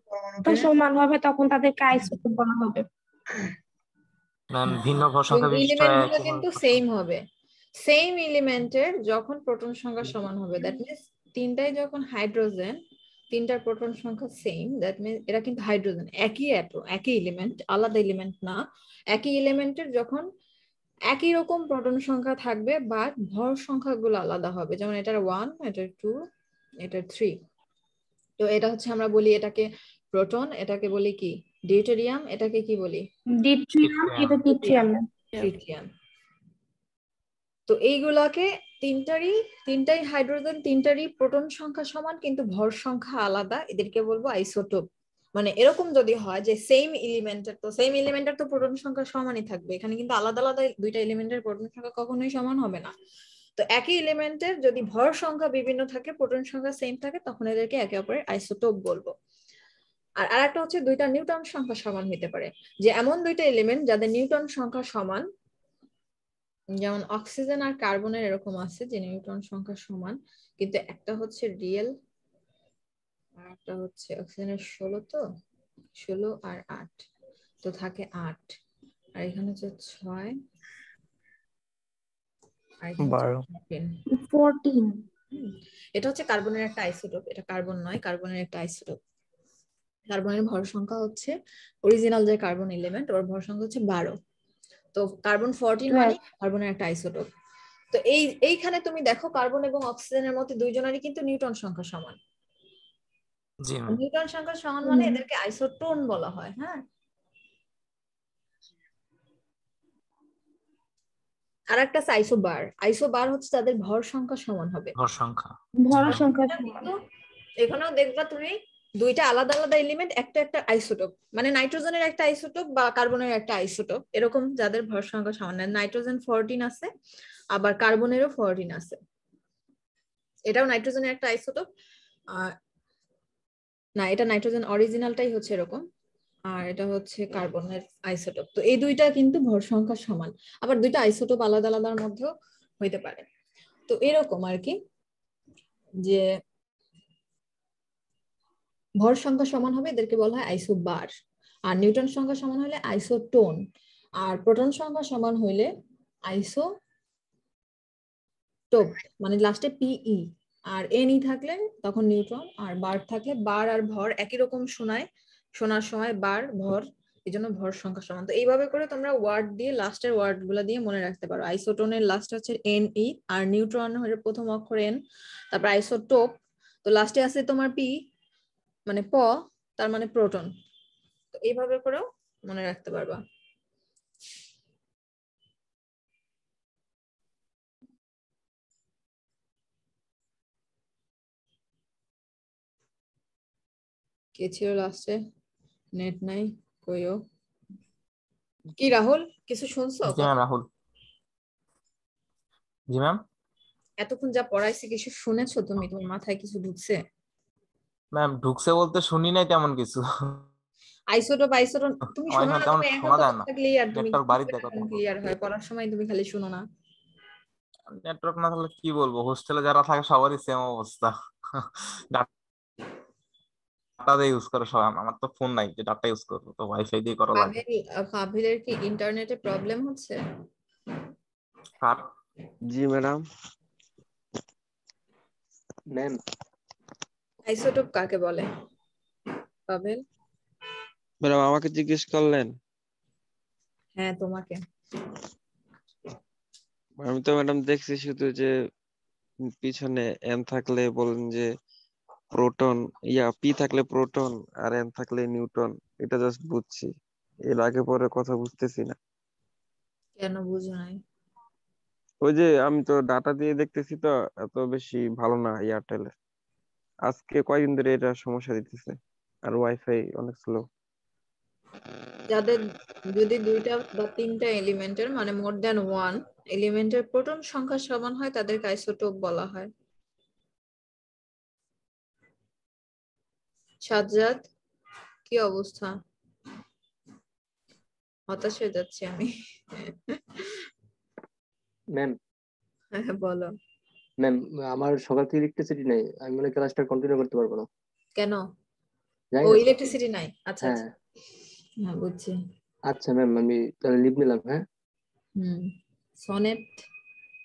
পরমাণুকে সমান হবে তখন তাদেরকে আইসোটোপ বলা হবে। ম্যাম ভিন্ন ভর সংখ্যা বিশিষ্ট এলিমেন্টগুলো কিন্তু সেম হবে। সেম এলিমেন্টের যখন প্রোটন সংখ্যা সমান হবে, দ্যাট মিনস তিনটাই যখন হাইড্রোজেন, তিনটার প্রোটন সংখ্যা সেম, দ্যাট মিনস এরা কিন্তু হাইড্রোজেন, একই একই এলিমেন্ট, আলাদা এলিমেন্ট না। একই এলিমেন্টের যখন একই রকম প্রোটন সংখ্যা থাকবে বাট ভর সংখ্যাগুলো আলাদা হবে, যেমন এটার 1, এটার 2, এটার 3। তো এটা হচ্ছে আমরা বলি এটাকে প্রোটন, এটাকে বলি কি ডিউটেরিয়াম, এটাকে কি বলি ডিট্রিয়াম, এটা ডিট্রিয়াম। ট্রিটিয়াম। তো এইগুলাকে তিনটাই হাইড্রোজেন, তিনটারই প্রোটন সংখ্যা সমান কিন্তু ভর সংখ্যা আলাদা, এদেরকে বলবো আইসোটোপ। মানে এরকম যদি হয় যে সেম এলিমেন্টের তো প্রোটন সংখ্যা সমানই থাকবে, এখানে কিন্তু আলাদা আলাদা দুইটা এলিমেন্টের প্রোটন সংখ্যা কখনোই সমান হবে না। তো একই এলিমেন্টের যদি ভর সংখ্যা বিভিন্ন থাকে, প্রোটন সংখ্যা সেম থাকে, তখন এদেরকে একে অপরের আইসোটোপ বলবো। আর আরেকটা হচ্ছে দুইটা নিউটন সংখ্যা সমান হতে পারে, যে এমন দুইটা এলিমেন্ট যাদের নিউটন সংখ্যা সমান, যেমন অক্সিজেন আর কার্বনের এরকম আছে যে নিউটন সংখ্যা সমান, কিন্তু একটা হচ্ছে রিয়েল আর একটা হচ্ছে অক্সিজেনের 16, তো 16 আর 8, তো থাকে 8, আর এখানে হচ্ছে 6 আর এখানে 14। এটা হচ্ছে কার্বনের একটা আইসোটোপ, এটা কার্বন নয়, কার্বনের একটা আইসোটোপ। কার্বনের ভর সংখ্যা হচ্ছে অরিজিনাল যে কার্বন এলিমেন্ট ওর ভর সংখ্যা হচ্ছে 12, তো কার্বন 14 মানে কার্বনের একটা আইসোটোপ। তো এইখানে তুমি দেখো কার্বন এবং অক্সিজেনের মধ্যে দুইজনেরই কিন্তু নিউটন সংখ্যা সমান। জি ম্যাম। নিউটন সংখ্যা সমান মানে এদেরকে আইসোটোন বলা হয়। হ্যাঁ, আর একটা আইসোবার হচ্ছে তাদের ভর সংখ্যা সমান হবে। ভর সংখ্যা কিন্তু এখানেও দেখবা তুমি দুইটা আলাদা আলাদা এলিমেন্ট, একটা একটা আইসোটোপ, মানে নাইট্রোজেনের একটা আইসোটোপ বা কার্বনের একটা আইসোটোপ, এরকম যাদের ভর সংখ্যা সমান। নাইট্রোজেন 14 আছে, আবার কার্বনেরও 14 আছে, এটাও নাইট্রোজেনের একটা আইসোটোপ। না, এটা নাইট্রোজেন অরিজিনালটাই হচ্ছে এরকম, আর এটা হচ্ছে কার্বনের আইসোটোপ। তো এই দুইটা কিন্তু ভর সংখ্যা সমান, আবার দুইটা আইসোটোপ আলাদা আলাদার মধ্যেও হইতে পারে। তো এরকম আর কি, যে ভর সংখ্যা সমান হবে এদেরকে বলা হয় আইসোবার, আর নিউটন সংখ্যা সমান হলে আইসোটোন, আর প্রোটন সংখ্যা সমান হইলে আইসোটোপ, মানে লাস্টে পিই, আর এনই থাকলে তখন নিউট্রন, আর বার থাকলে বার আর ভর একই রকম শোনার সময় বার ভর, এই জন্য ভর সংখ্যা সমান। তো এইভাবে করে তোমরা ওয়ার্ড দিয়ে লাস্টের ওয়ার্ড গুলা দিয়ে মনে রাখতে পারো। আইসোটোনের লাস্ট হচ্ছে এন ই, আর নিউট্রন হচ্ছে প্রথম অক্ষর এন, তারপর আইসোটোপ, তো লাস্টে আছে তোমার পি মানে প, তার মানে প্রোটন। তো এইভাবে করেও মনে রাখতে পারবা। কে ছিল লাস্টে? নেট নাই, কইও। কি রাহুল, কিছু শুনছো? জি ম্যাম, রাহুল। জি ম্যাম। এতক্ষণ যা পড়াইছি কিছু শুনেছো তুমি? তোমার মাথায় কিছু ঢুকছে? ম্যাম ঢুকছে বলতে শুনি নাই তেমন কিছু। আইসোটোপ তুমি আমার শোনো এখানে না? তেমন তুমি এখন শোনা তো যায় না, কথা ক্লিয়ার, তুমি নেটওয়ার্ক বাড়িতে কথা বলবো। ক্লিয়ার হয়, পড়ার সময় তুমি খালি শোনো না। নেটওয়ার্ক না থাকলে কি বলবো, হোস্টেলে যারা থাকে সবারই সেম অবস্থা। ডাটা দিয়ে ইউজ করে সবাই, আমার তো ফোন নাই যে ডাটা ইউজ করবো, তো ওয়াইফাই দিয়ে করা লাগে। পাভিলের কি ইন্টারনেটে প্রবলেম হচ্ছে? আর জি ম্যাডাম। ম্যাম আইসোটোপ কাকে বলে পাভেল? ম্যাডাম আমাকে জিজ্ঞেস করলেন? হ্যাঁ তোমাকে। আমি তো ম্যাডাম দেখছি শুধু যে পিছনে এন থাকলে বলেন যে প্রোটন, পি থাকলে প্রোটন আর এন থাকলে নিউটন, এটা জাস্ট বুঝছি, এর আগে পরে কথা বুঝতেছি না। কেন বুঝো নাই? ওই যে আমি তো ডাটা দিয়ে দেখতেছি তো, এত বেশি ভালো না এয়ারটেল, আজকে কয়েকদিন ধরে এটা সমস্যা দিতেছে, আর ওয়াইফাই অনেক স্লো। যাদের যদি দুইটা বা তিনটা এলিমেন্টের মানে মোর দ্যান ওয়ান এলিমেন্টের প্রোটন সংখ্যা সমান হয় তাদেরকে আইসোটোপ বলা হয়। সাজ্জাদ, কি অবস্থা? হতাশ হয়ে যাচ্ছি আমি। ম্যাম হ্যাঁ বলো। ম্যাম আমার সকাল থেকে ইলেকট্রিসিটি নেই, আমি মানে ক্লাসটা কন্টিনিউ করতে পারবো না। কেন? জানি ও না। ইলেকট্রিসিটি নাই, আচ্ছা হ্যাঁ আচ্ছা, হ্যাঁ বুঝছি। আচ্ছা ম্যাম, আমি তাহলে লিভ নিলাম। হ্যাঁ হুম। সনেট,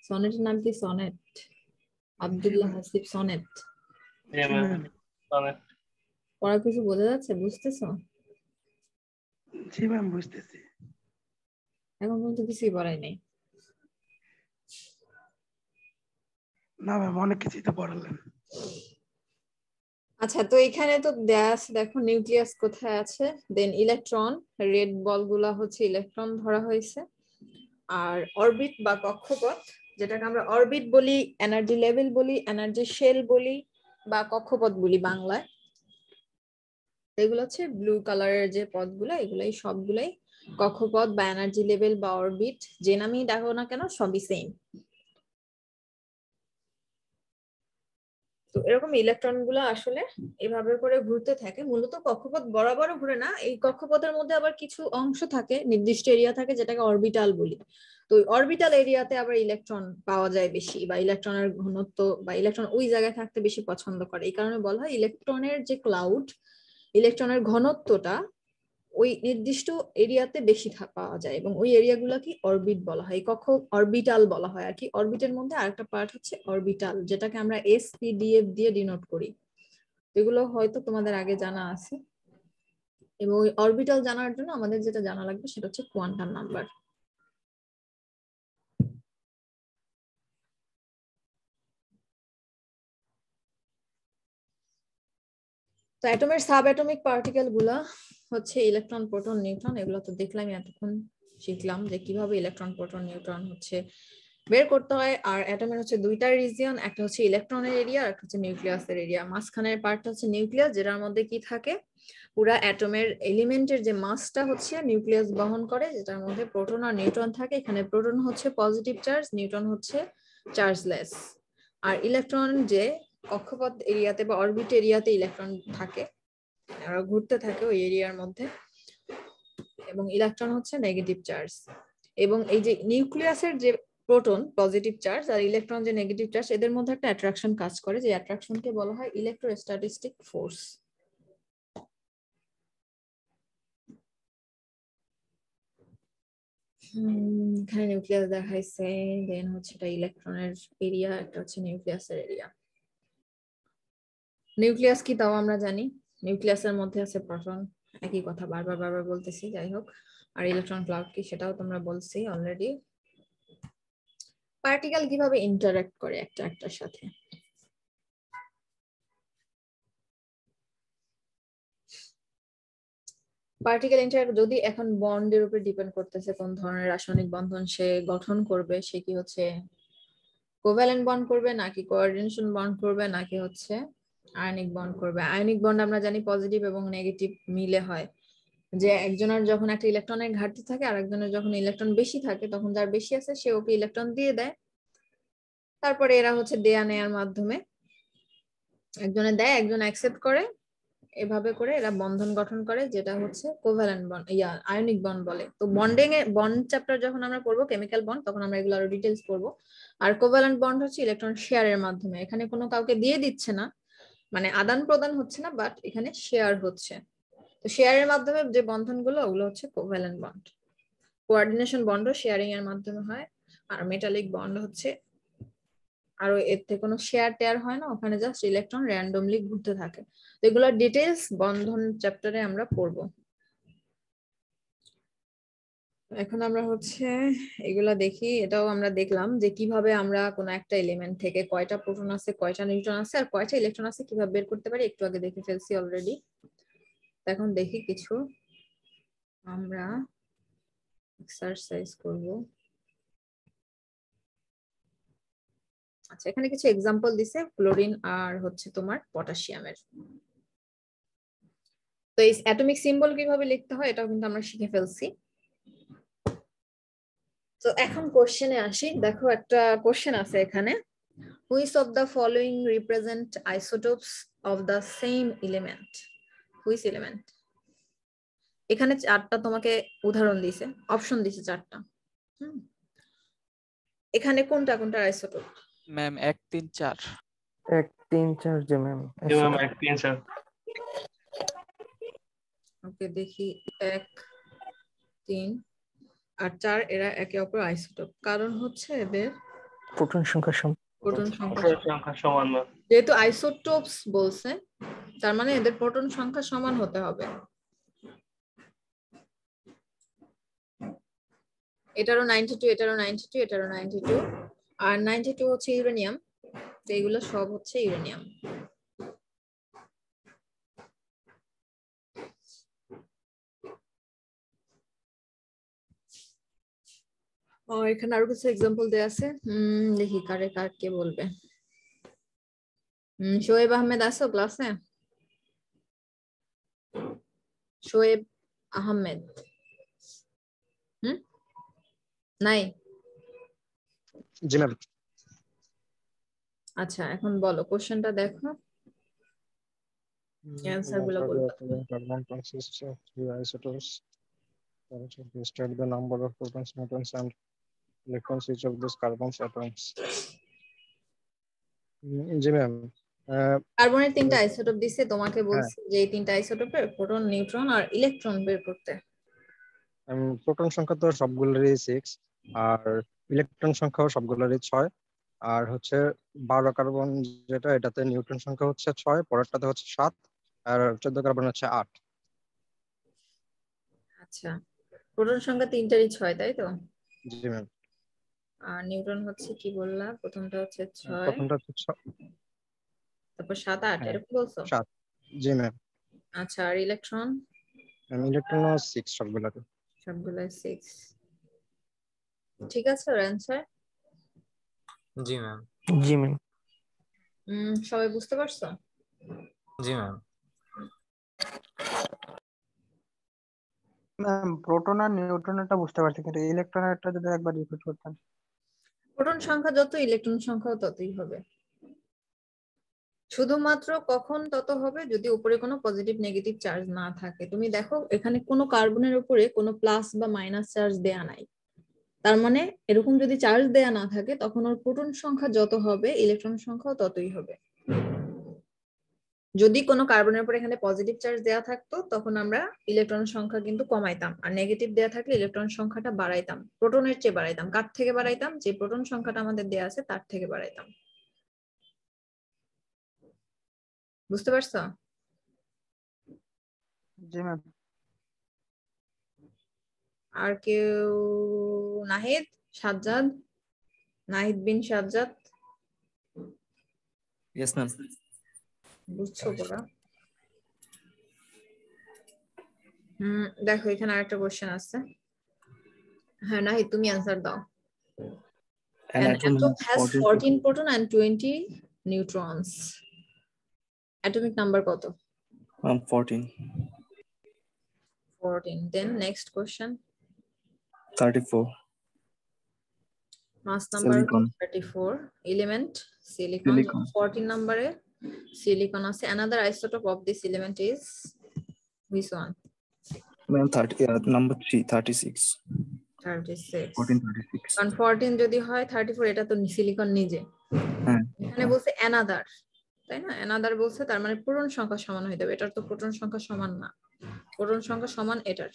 সনেটের নাম কি? Sonnet, Abdullah Hasib sonnet. পড়া কিছু বোঝা যাচ্ছে? বুঝতেছো? জি ম্যাম বুঝতেছি। এখন পর্যন্ত কিছুই পড়াই নাই। না ম্যাম, অনেক কিছুই তো পড়ালেন। আচ্ছা, তো এখানে তো দেয়া আছে, দেখো নিউক্লিয়াস কোথায় আছে, দেন ইলেকট্রন, রেড বল গুলা হচ্ছে ইলেকট্রন ধরা হয়েছে, আর অরবিট বা কক্ষপথ, যেটাকে আমরা অরবিট বলি, এনার্জি লেভেল বলি, এনার্জি শেল বলি, বা কক্ষপথ বলি বাংলায়, এগুলো হচ্ছে ব্লু কালারের যে পথগুলো, এগুলাই সবগুলাই কক্ষপথ বা এনার্জি লেভেল বা অরবিট, যে নামেই দেখো না কেন সবই সেম। তো এরকম ইলেকট্রন গুলো আসলে এভাবে করে ঘুরতে থাকে, মূলত কক্ষপথ বরাবরও ঘুরে না, এই কক্ষপথের মধ্যে আবার কিছু অংশ থাকে, নির্দিষ্ট এরিয়া থাকে যেটাকে অরবিটাল বলি। তো অরবিটাল এরিয়াতে আবার ইলেকট্রন পাওয়া যায় বেশি, বা ইলেকট্রনের ঘনত্ব বা ইলেকট্রন ওই জায়গায় থাকতে বেশি পছন্দ করে, এই কারণে বলা হয় ইলেকট্রনের যে ক্লাউড, ইলেকট্রনের ঘনত্বটা ওই নির্দিষ্ট এরিয়াতে বেশি পাওয়া যায়, এবং ওই এরিয়াগুলোকে অরবিট বলা হয়, কক্ষ অরবিটাল বলা হয় আর কি। অরবিটের মধ্যে আরেকটা পার্ট হচ্ছে অরবিটাল, যেটাকে আমরা এসপিডিএফ দিয়ে ডিনোট করি, এগুলো হয়তো তোমাদের আগে জানা আছে। এবং ওই অরবিটাল জানার জন্য আমাদের যেটা জানা লাগবে সেটা হচ্ছে কোয়ান্টাম নাম্বার। তো অ্যাটমের সাব অ্যাটমিক পার্টিকেল গুলা হচ্ছে ইলেকট্রন, প্রোটন, নিউট্রন, এগুলো তো দেখলাম এতক্ষণ, শিখলাম যে কিভাবে ইলেকট্রন, প্রোটন, নিউট্রন হচ্ছে বের করতে হয়। আর অ্যাটমের হচ্ছে দুইটা রিজিয়ন, একটা হচ্ছে ইলেকট্রনের এরিয়া আর একটা হচ্ছে নিউক্লিয়াসের এরিয়া। মাঝখানের পার্টটা হচ্ছে নিউক্লিয়াস, যেটার মধ্যে কি থাকে, পুরা অ্যাটমের এলিমেন্টের যে মাসটা হচ্ছে নিউক্লিয়াস বহন করে, যেটার মধ্যে প্রোটন আর নিউট্রন থাকে। এখানে প্রোটন হচ্ছে পজিটিভ চার্জ, নিউট্রন হচ্ছে চার্জলেস। আর ইলেকট্রন যে কক্ষপথ এরিয়াতে বা অরবিট এরিয়াতে ইলেকট্রন থাকে, ঘুরতে থাকে ওই এরিয়ার মধ্যে, এবং ইলেকট্রন হচ্ছে নেগেটিভ চার্জ। এবং এই যে নিউক্লিয়াসের যে প্রোটন পজিটিভ চার্জ আর ইলেকট্রন যে নেগেটিভ চার্জ, এদের মধ্যে একটা অ্যাট্রাকশন কাজ করে, যে অ্যাট্রাকশনকে বলা হয় ইলেকট্রোস্ট্যাটিস্টিক ফোর্স। এখানে নিউক্লিয়াস দেখাইছে, দেন হচ্ছে এটা ইলেকট্রনের এরিয়া, একটা হচ্ছে নিউক্লিয়াসের এরিয়া। নিউক্লিয়াস কি তাও আমরা জানি, নিউক্লিয়াসের মধ্যে আছে প্রোটন, একই কথা বারবার বারবার বলতেছি, যাই হোক। আর ইলেকট্রন ক্লাউড কি সেটাও তোমরা বলছি অলরেডি। পার্টিকেল কিভাবে ইন্টারঅ্যাক্ট করে একটা একটার সাথে? পার্টিকেল ইন্টারঅ্যাক্ট যদি এখন বন্ডের উপর ডিপেন্ড করতেছে কোন ধরনের রাসায়নিক বন্ধন সে গঠন করবে, সে কি হচ্ছে কোভ্যালেন্ট বন্ড করবে নাকি কোঅর্ডিনেশন বন্ড করবে নাকি হচ্ছে আয়নিক বন্ড করবে। আয়নিক বন্ড আমরা জানি পজিটিভ এবং নেগেটিভ মিলে হয়, যে একজনের যখন একটা ইলেকট্রনের ঘাটতি থাকে আর একজনের যখন ইলেকট্রন বেশি থাকে তখন যার বেশি আছে সে ওকে ইলেকট্রন দিয়ে দেয়, তারপরে এরা হচ্ছে দেয়া নেয়ার মাধ্যমে একজনে দেয় একজন অ্যাকসেপ্ট করে, এভাবে করে এরা বন্ধন গঠন করে যেটা হচ্ছে কোভ্যালেন্ট বন্ড আয়নিক বন্ড বলে। তো বন্ডিং এ বন্ড চ্যাপ্টার যখন আমরা পড়বো কেমিক্যাল বন্ড তখন আমরা এগুলো আরো ডিটেইলস পড়বো। আর কোভ্যালেন্ট বন্ড হচ্ছে ইলেকট্রন শেয়ারের মাধ্যমে, এখানে কোনো কাউকে দিয়ে দিচ্ছে না, মানে আদান প্রদান হচ্ছে না, বাট এখানে শেয়ার হচ্ছে। তো শেয়ারের মাধ্যমে যে বন্ধনগুলো ওগুলো হচ্ছে কোভ্যালেন্ট বন্ড। কোঅর্ডিনেশন বন্ডও শেয়ারিং এর মাধ্যমে হয়, আর মেটালিক বন্ড হচ্ছে আর এতে কোনো শেয়ার টেয়ার হয় না, ওখানে জাস্ট ইলেকট্রন র্যান্ডমলি ঘুরতে থাকে। তো এগুলোর ডিটেইলস বন্ধন চ্যাপ্টারে আমরা পড়বো। এখন আমরা হচ্ছে এগুলা দেখি, এটাও আমরা দেখলাম যে কিভাবে আমরা কোনো একটা এলিমেন্ট থেকে কয়টা প্রোটন আছে কয়টা নিউট্রন আছে আর কয়টা ইলেকট্রন আছে কিভাবে বের করতে পারি, একটু আগে দেখে ফেলছি অলরেডি। এখন দেখি কিছু আমরা এক্সারসাইজ করব। আচ্ছা, এখানে কিছু এক্সাম্পল দিছে ক্লোরিন আর হচ্ছে তোমার পটাশিয়ামের। তো এই অ্যাটমিক সিম্বল কিভাবে লিখতে হয় এটাও কিন্তু আমরা শিখে ফেলছি। তো এখন কোশ্চেনে আসি, দেখো একটা কোশ্চেন আছে এখানে, which of the following represent isotopes of the same element, which element. এখানে চারটা তোমাকে উদাহরণ দিছে, অপশন দিছে চারটা। এখানে কোনটা কোনটা আইসোটোপ? ম্যাম 1 3 4 1 3 4 জি ম্যাম। জি ম্যাম 1 3 4। ওকে দেখি 1 3 আর 4 এরা একে অপর আইসোটোপ, কারণ হচ্ছে এদের প্রোটন সংখ্যা সমান। প্রোটন সংখ্যা সংখ্যা সমান না, যেহেতু আইসোটোপস বলছে তার মানে এদের প্রোটন সংখ্যা সমান হতে হবে। এটারও 92, এটারও 92, এটারও 92, আর 92 হচ্ছে ইউরেনিয়াম, তো এগুলো সব হচ্ছে ইউরেনিয়াম। এখানে আরো কিছু এক্সাম্পল দেয়া আছে, দেখি কারে কার কে বলবে। শোয়েব আহমেদ আছো ক্লাসে? শোয়েব আহমেদ নাই? জি ম্যাম। আচ্ছা, এখন বলো কোশ্চেনটা দেখো, অ্যানসার গুলো বলবা। Carbon consists of 3 isotopes. State the number of protons, neutrons, and electrons each of these carbons atoms. G ma'am. কার্বনের 3টা আইসোটোপ দিছে, তোমাকে বলছি যে এই 3টা আইসোটোপের প্রোটন নিউট্রন আর ইলেকট্রন বের করতে। প্রোটন সংখ্যা তো সবগুলোরই 6 আর ইলেকট্রন সংখ্যাও সবগুলোরই 6 আর হচ্ছে 12 কার্বন যেটা এটাতে নিউট্রন সংখ্যা হচ্ছে 6, পরেরটাতে হচ্ছে 7 আর 14 কার্বন হচ্ছে 8। আচ্ছা, প্রোটন সংখ্যা 3টারই 6 তাই তো? জি ম্যাম। আর নিউট্রন হচ্ছে কি বললা, প্রথমটা হচ্ছে 6, প্রথমটা হচ্ছে 6, তারপর 7 8 এরকম বলছো? 7। জি ম্যাম। আচ্ছা, আর ইলেকট্রন? ইলেকট্রনও 6 সবগুলোতে। সবগুলাই 6। ঠিক আছে, অ্যানসার? জি ম্যাম। জি ম্যাম। সবাই বুঝতে পারছো? জি ম্যাম। ম্যাম প্রোটন আর নিউট্রনেরটা বুঝতে পারছি, কিন্তু ইলেকট্রনেরটা যদি একবার রিপিট করতেন। প্রোটন সংখ্যা যত ইলেকট্রন সংখ্যাও ততই হবে, শুধুমাত্র কখন তত হবে যদি উপরে কোনো পজিটিভ নেগেটিভ চার্জ না থাকে। তুমি দেখো এখানে কোনো কার্বনের উপরে কোনো প্লাস বা মাইনাস চার্জ দেয়া নাই, তার মানে এরকম যদি চার্জ দেয়া না থাকে তখন ওর প্রোটন সংখ্যা যত হবে ইলেকট্রন সংখ্যাও ততই হবে। যদি কোনো কার্বনের উপর এখানে পজিটিভ চার্জ দেয়া থাকতো তখন আমরা ইলেকট্রন সংখ্যা কিন্তু কমাইতাম, আর নেগেটিভ দেয়া থাকলে ইলেকট্রন সংখ্যাটা বাড়াইতাম, প্রোটনের চেয়ে বাড়াইতাম। কার থেকে বাড়াইতাম? যে প্রোটন সংখ্যাটা আমাদের দেয়া আছে তার থেকে বাড়াইতাম। বুঝতে পারছো? জি ম্যাম। আর কেউ? নাহিদ, সাজ্জাদ, নাহিদ বিন সাজ্জাদ, ইয়েস ম্যাম। বুঝছো পড়া? দেখো এখানে আরেকটা কোশ্চেন আছে। হ্যাঁ নাহিদ তুমি অ্যান্সার দাও। An An atom atom has has 14 proton and 20 neutrons. Atomic number কত? 14. 14. Then next question. 34. Mass number Silicon. 34. Element silicon. Silicon. 14 number silicon আছে. Another isotope of this element is which one? Ma'am, number 3, 36. 36. 14, 36. কারণ 14 যদি হয় 34 এটা তো silicon নিজে। হ্যাঁ। এখানে বলছে another, তাই না? another বলছে তার মানে পূরণ সংখ্যা সমান হয়ে যাবে। এটার তো প্রোটন সংখ্যা সমান না। প্রোটন সংখ্যা সমান এটার,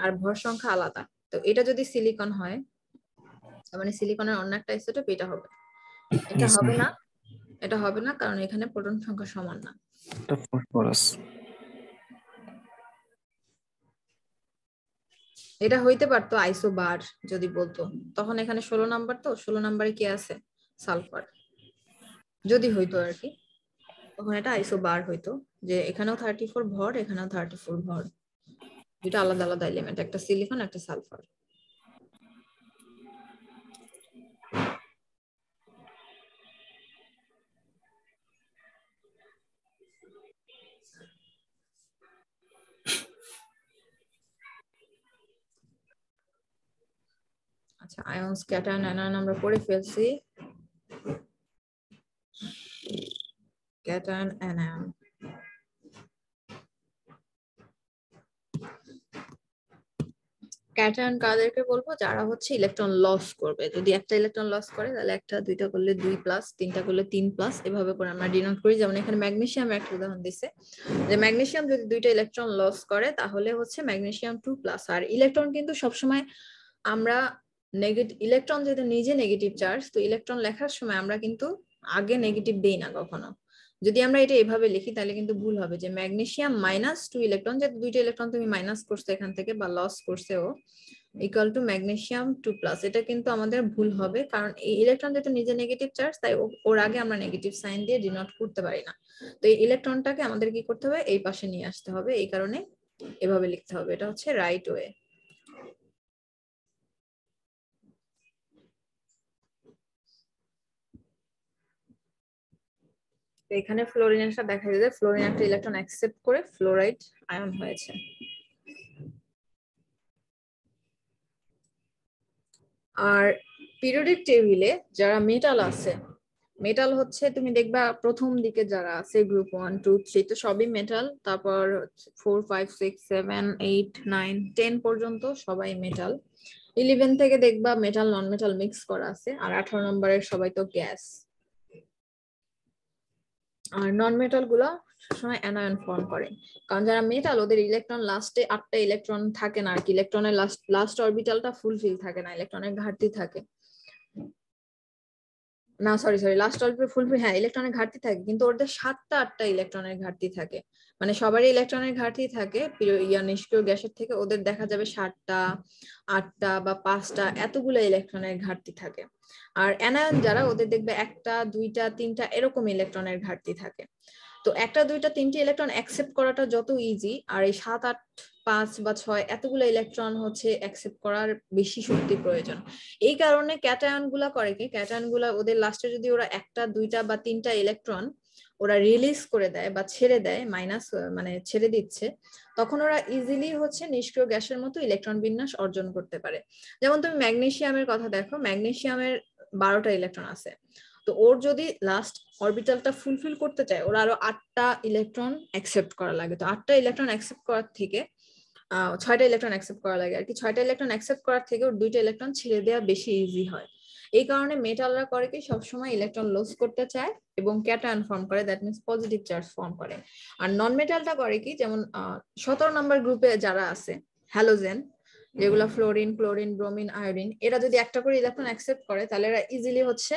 আর ভর সংখ্যা আলাদা। তো এটা যদি সিলিকন হয় তার মানে সিলিকনের অন্য একটা আইসোটোপ এটা হবে। এটা হবে না, এটা হবে না কারণ এখানে প্রোটন সংখ্যা সমান না। এটা ফসফরাস। এটা হইতে পারতো আইসোবার যদি বলতো, তখন এখানে 16 নাম্বার, তো 16 নাম্বারে কি আছে? সালফার। যদি হইতো আর কি, তখন এটা আইসোবার হইতো, যে এখানেও 34 ভর, এখানেও 34 ভর, দুটো আলাদা আলাদা এলিমেন্ট, একটা সিলিকন একটা সালফার। আচ্ছা, আয়নস, ক্যাটায়ন, অ্যানায়ন আমরা পড়ে ফেলছি। Cation, anion. ক্যাটায়ন কাদেরকে বলবো? যারা হচ্ছে ইলেকট্রন লস করবে। যদি একটা ইলেকট্রন লস করে তাহলে একটা, দুইটা করলে 2+, তিনটা করলে 3+, এভাবে করে আমরা ডিনোট করি। যেমন এখানে ম্যাগনেসিয়াম একটা উদাহরণ দিছে, যে ম্যাগনেসিয়াম যদি দুইটা ইলেকট্রন লস করে তাহলে হচ্ছে ম্যাগনেসিয়াম 2+। আর ইলেকট্রন কিন্তু সবসময় আমরা নেগেটিভ, ইলেকট্রন যেহেতু নিজে নেগেটিভ চার্জ, তো ইলেকট্রন লেখার সময় আমরা কিন্তু আগে নেগেটিভ দেই না কখনো। যদি আমরা এটা এভাবে লিখি তাহলে কিন্তু ভুল হবে, যে ম্যাগনেসিয়াম -2 ইলেকট্রন, যেহেতু দুইটা ইলেকট্রন তুমি মাইনাস করছো এখান থেকে বা লস করছে ও, ইকুয়াল টু ম্যাগনেসিয়াম 2+। এটা কিন্তু আমাদের ভুল হবে, কারণ এই ইলেকট্রন যেহেতু নিজে নেগেটিভ চার্জ, তাই ওর আগে আমরা নেগেটিভ সাইন দিয়ে ডিনোট করতে পারি না। তো এই ইলেকট্রনটাকে আমাদের কি করতে হবে? এই পাশে নিয়ে আসতে হবে, এই কারণে এভাবে লিখতে হবে। এটা হচ্ছে রাইট ওয়ে। এখানে ফ্লোরিনটা দেখা যায় যে ফ্লোরিন একটা ইলেকট্রন অ্যাকসেপ্ট করে ফ্লোরাইড আয়ন হয়েছে। আর পিরিয়ডিক টেবিলে যারা মেটাল আছে, মেটাল হচ্ছে তুমি দেখবা প্রথম দিকে যারা আছে গ্রুপ 1, 2, 3 তো সবই মেটাল, তারপর 4, 5, 6, 7, 8, 9, 10 পর্যন্ত সবাই মেটাল। 11 থেকে দেখবা মেটাল নন মেটাল মিক্স করা আছে। আর 18 নম্বরের সবাই তো গ্যাস। আর নন মেটাল গুলা সবসময় অ্যানায়ন ফর্ম করে, কারণ যারা মেটাল ওদের ইলেকট্রন লাস্টে 8টা ইলেকট্রন থাকে না আর কি, ইলেকট্রনের লাস্ট অরবিটালটা ফুলফিল থাকে না, ইলেকট্রনের ঘাটতি থাকে না, সরি লাস্ট অরবিটাল ফুলফিল, হ্যাঁ ইলেকট্রনের ঘাটতি থাকে, কিন্তু ওদের 7টা 8টা ইলেকট্রনের ঘাটতি থাকে। মানে সবারই ইলেকট্রনের ঘাটতি থাকে নিষ্ক্রিয় গ্যাসের থেকে, ওদের দেখা যাবে 7টা 8টা বা 5টা এতগুলো ইলেকট্রনের ঘাটতি থাকে। আর অ্যানায়ন যারা, ওদের দেখবে 1টা 2টা 3টা এরকম ইলেকট্রনের ঘাটতি থাকে। তো 1টা 2টা 3টে ইলেকট্রন অ্যাকসেপ্ট করাটা যত ইজি, আর এই 7, 8, 5 বা 6 এতগুলো ইলেকট্রন হচ্ছে অ্যাকসেপ্ট করার বেশি শক্তি প্রয়োজন। এই কারণে ক্যাটায়ন গুলা করে কি, ক্যাটায়ন গুলা ওদের লাস্টে যদি ওরা 1টা 2টা বা 3টা ইলেকট্রন ওরা রিলিজ করে দেয় বা ছেড়ে দেয়, মাইনাস মানে ছেড়ে দিচ্ছে, তখন ওরা ইজিলি হচ্ছে নিষ্ক্রিয় গ্যাসের মতো ইলেকট্রন বিন্যাস অর্জন করতে পারে। যেমন তুমি ম্যাগনেসিয়ামের কথা দেখো, ম্যাগনেসিয়ামের 12টা ইলেকট্রন আছে, তো ওর যদি লাস্ট অরবিটালটা ফুলফিল করতে চায় ওর আরো 8টা ইলেকট্রন অ্যাকসেপ্ট করা লাগে। তো 8টা ইলেকট্রন অ্যাকসেপ্ট করার থেকে 6টা ইলেকট্রন অ্যাকসেপ্ট করা লাগে আর কি, 6টা ইলেকট্রন অ্যাকসেপ্ট করার থেকে ওর 2টা ইলেকট্রন ছেড়ে দেওয়া বেশি ইজি হয়। এই কারণে মেটালরা করে কি, সবসময় ইলেকট্রন লস করতে চায় এবং ক্যাটায়ন ফর্ম করে, that means positive charge form করে। আর নন মেটালটা করে কি, যেমন 17 নম্বর গ্রুপে যারা আছে হ্যালোজেন, যেগুলো ফ্লোরিন, ক্লোরিন, ব্রোমিন, আয়োডিন, এরা যদি একটা করে ইলেকট্রন অ্যাকসেপ্ট করে তাহলে এরা ইজিলি হচ্ছে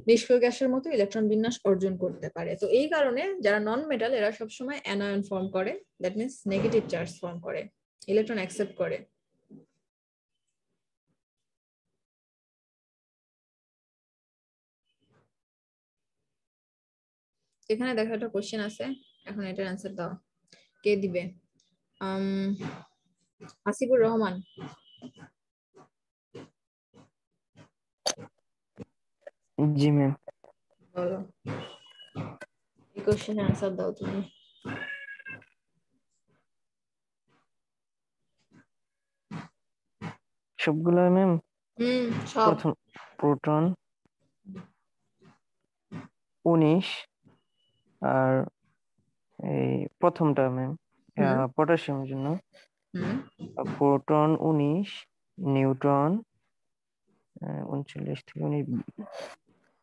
নিষ্ক্রিয় গ্যাসের মতো ইলেকট্রন বিন্যাস অর্জন করতে পারে। তো এই কারণে যারা নন মেটাল এরা সবসময় অ্যানায়ন ফর্ম করে, that means negative charge form করে, ইলেকট্রন অ্যাকসেপ্ট করে। এখানে দেখো একটা কোশ্চেন আছে, এখন এটার অ্যান্সার দাও। কে দিবে? আসিফুর রহমান। জি ম্যাম। বলো, এই কোশ্চেনের অ্যান্সার দাও তুমি। সবগুলো ম্যাম? সব। প্রথম প্রোটন 19 আর এই প্রথমটা ম্যাম পটাশিয়ামের জন্য প্রোটন 19, নিউট্রন 39 থেকে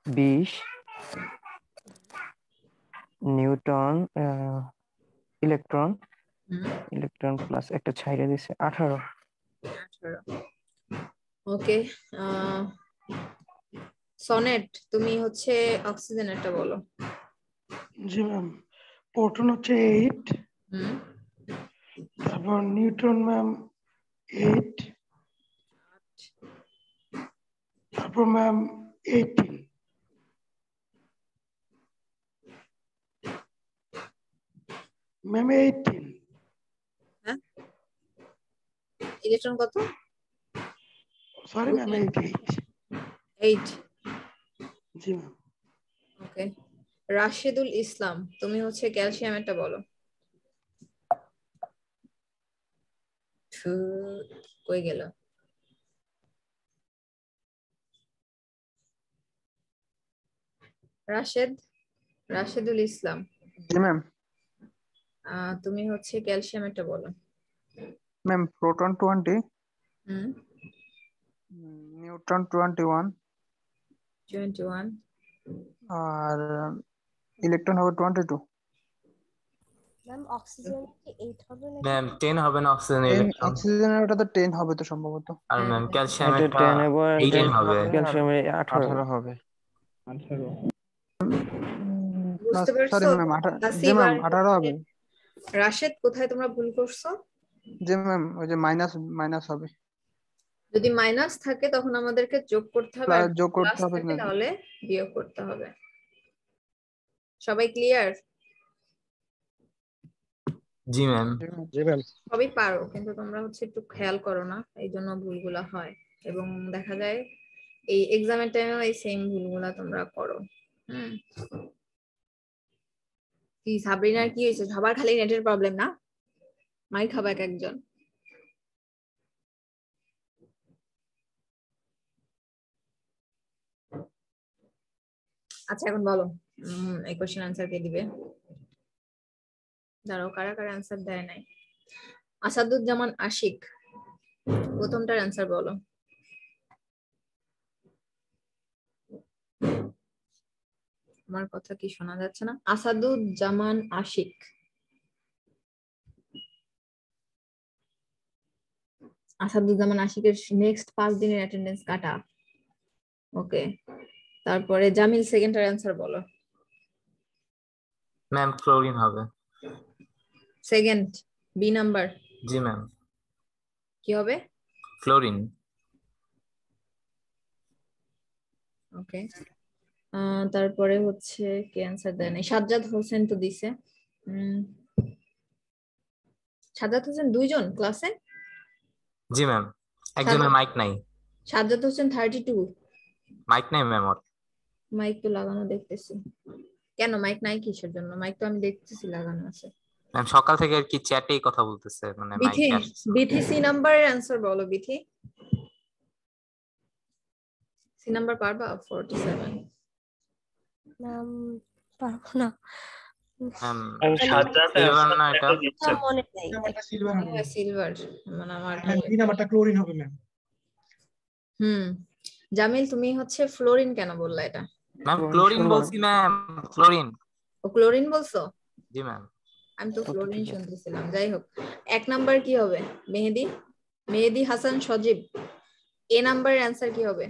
20, নিউটন ইলেকট্রন প্লাস একটা ছাইড়ে দিছে 18। ওকে, সনেট তুমি হচ্ছে অক্সিজেনেরটা বলো। জি ম্যাম, প্রোটন হচ্ছে 8, তারপর নিউট্রন ম্যাম 8, তারপর ম্যাম 18, ম্যাম 18। হ্যাঁ, ইলেকট্রন কত? Sorry ma'am 8। জি ম্যাম। ওকে, রাশেদুল ইসলাম তুমি হচ্ছে ক্যালসিয়ামেরটা বলো। কই গেল? রাশেদুল ইসলাম। জি ম্যাম। তুমি হচ্ছে ক্যালসিয়ামেরটা বলো। ম্যাম প্রোটন 20, হুম, নিউট্রন 21, আর ইলেকট্রন হবে 22। ম্যাম অক্সিজেন কি 8 হবে নাকি? ম্যাম 10 হবে না অক্সিজেন ইলেকট্রন? অক্সিজেনের ওটা তো 10 হবে তো সম্ভবত। আর ম্যাম এটা ক্যালসিয়ামেরটা 10 এবং 18 হবে। ক্যালসিয়ামের 18 হবে। বুঝতে পারছো? সরি ম্যাম, জি ম্যাম 18 হবে। রাশেদ, কোথায় তোমরা ভুল করছো? জি ম্যাম, ওই যে মাইনাস হবে। যদি মাইনাস থাকে তখন আমাদেরকে যোগ করতে হবে, আর যোগ করতে প্লাস হবে থাকে না। তাহলে বিয়োগ করতে হবে। সবাই ক্লিয়ার? জি ম্যাম। জি ম্যাম। সবই পারো, কিন্তু তোমরা হচ্ছে একটু খেয়াল করো না, এই জন্য ভুলগুলা হয়। এবং দেখা যায় এই এক্সামের টাইমেও এই সেম ভুলগুলা তোমরা করো। কি সাবরিনার কি হয়েছে? সবার খালি নেটের প্রবলেম না? মাই খাবা এক একজন। আচ্ছা এখন বলো, এই কোশ্চেন আনসার কে দিবে? দাঁড়াও, কারা কারা আনসার দেয় নাই। আসাদুজ্জামান আশিক, প্রথমটার আনসার বলো। আমার কথা কি শোনা যাচ্ছে না? আসাদুজ্জামান আশিক। আসাদুজ্জামান আশিকের নেক্সট 5 দিনের অ্যাটেন্ডেন্স কাটা। ওকে, তারপরে জামিল সেকেন্ডটার অ্যান্সার বলো। ম্যাম ক্লোরিন হবে। Second B number. জি ম্যাম। কি হবে? ক্লোরিন। ওকে, তারপরে হচ্ছে কে অ্যান্সার দেয় নাই? সাজ্জাদ হোসেন তো দিছে। সাজ্জাদ হোসেন 2 জন ক্লাসে? জি ম্যাম, একজনের মাইক নাই। সাজ্জাদ হোসেন 32। মাইক নাই ম্যাম ওর। মাইক তো লাগানো দেখতেছি। কেন মাইক নাই কিসের জন্য? মাইক তো আমি দেখতেছি লাগানো আছে। ম্যাম সকাল থেকে আর কি চ্যাটেই কথা বলতেছে, মানে মাইক আসছে। বিথি সি নাম্বারের অ্যান্সার বলো। বিথি সি নাম্বার পারবা? 47। ম্যাম পারবো না। ম্যাম সিলভার না এটা? মনে নেই। সিলভার হবে। সিলভার মানে আমার এই নাম্বারটা ক্লোরিন হবে ম্যাম। জামিল তুমি হচ্ছে ফ্লোরিন কেন বললা এটা? ম্যাম ক্লোরিন বলছি ম্যাম, ক্লোরিন। ও ক্লোরিন বলছো? জি ম্যাম। আমি তো ফ্লোরিন শুনতেছিলাম। যাই হোক, 1 নাম্বার কি হবে? মেহেদি হাসান সজীব, এ নাম্বারের অ্যান্সার কি হবে?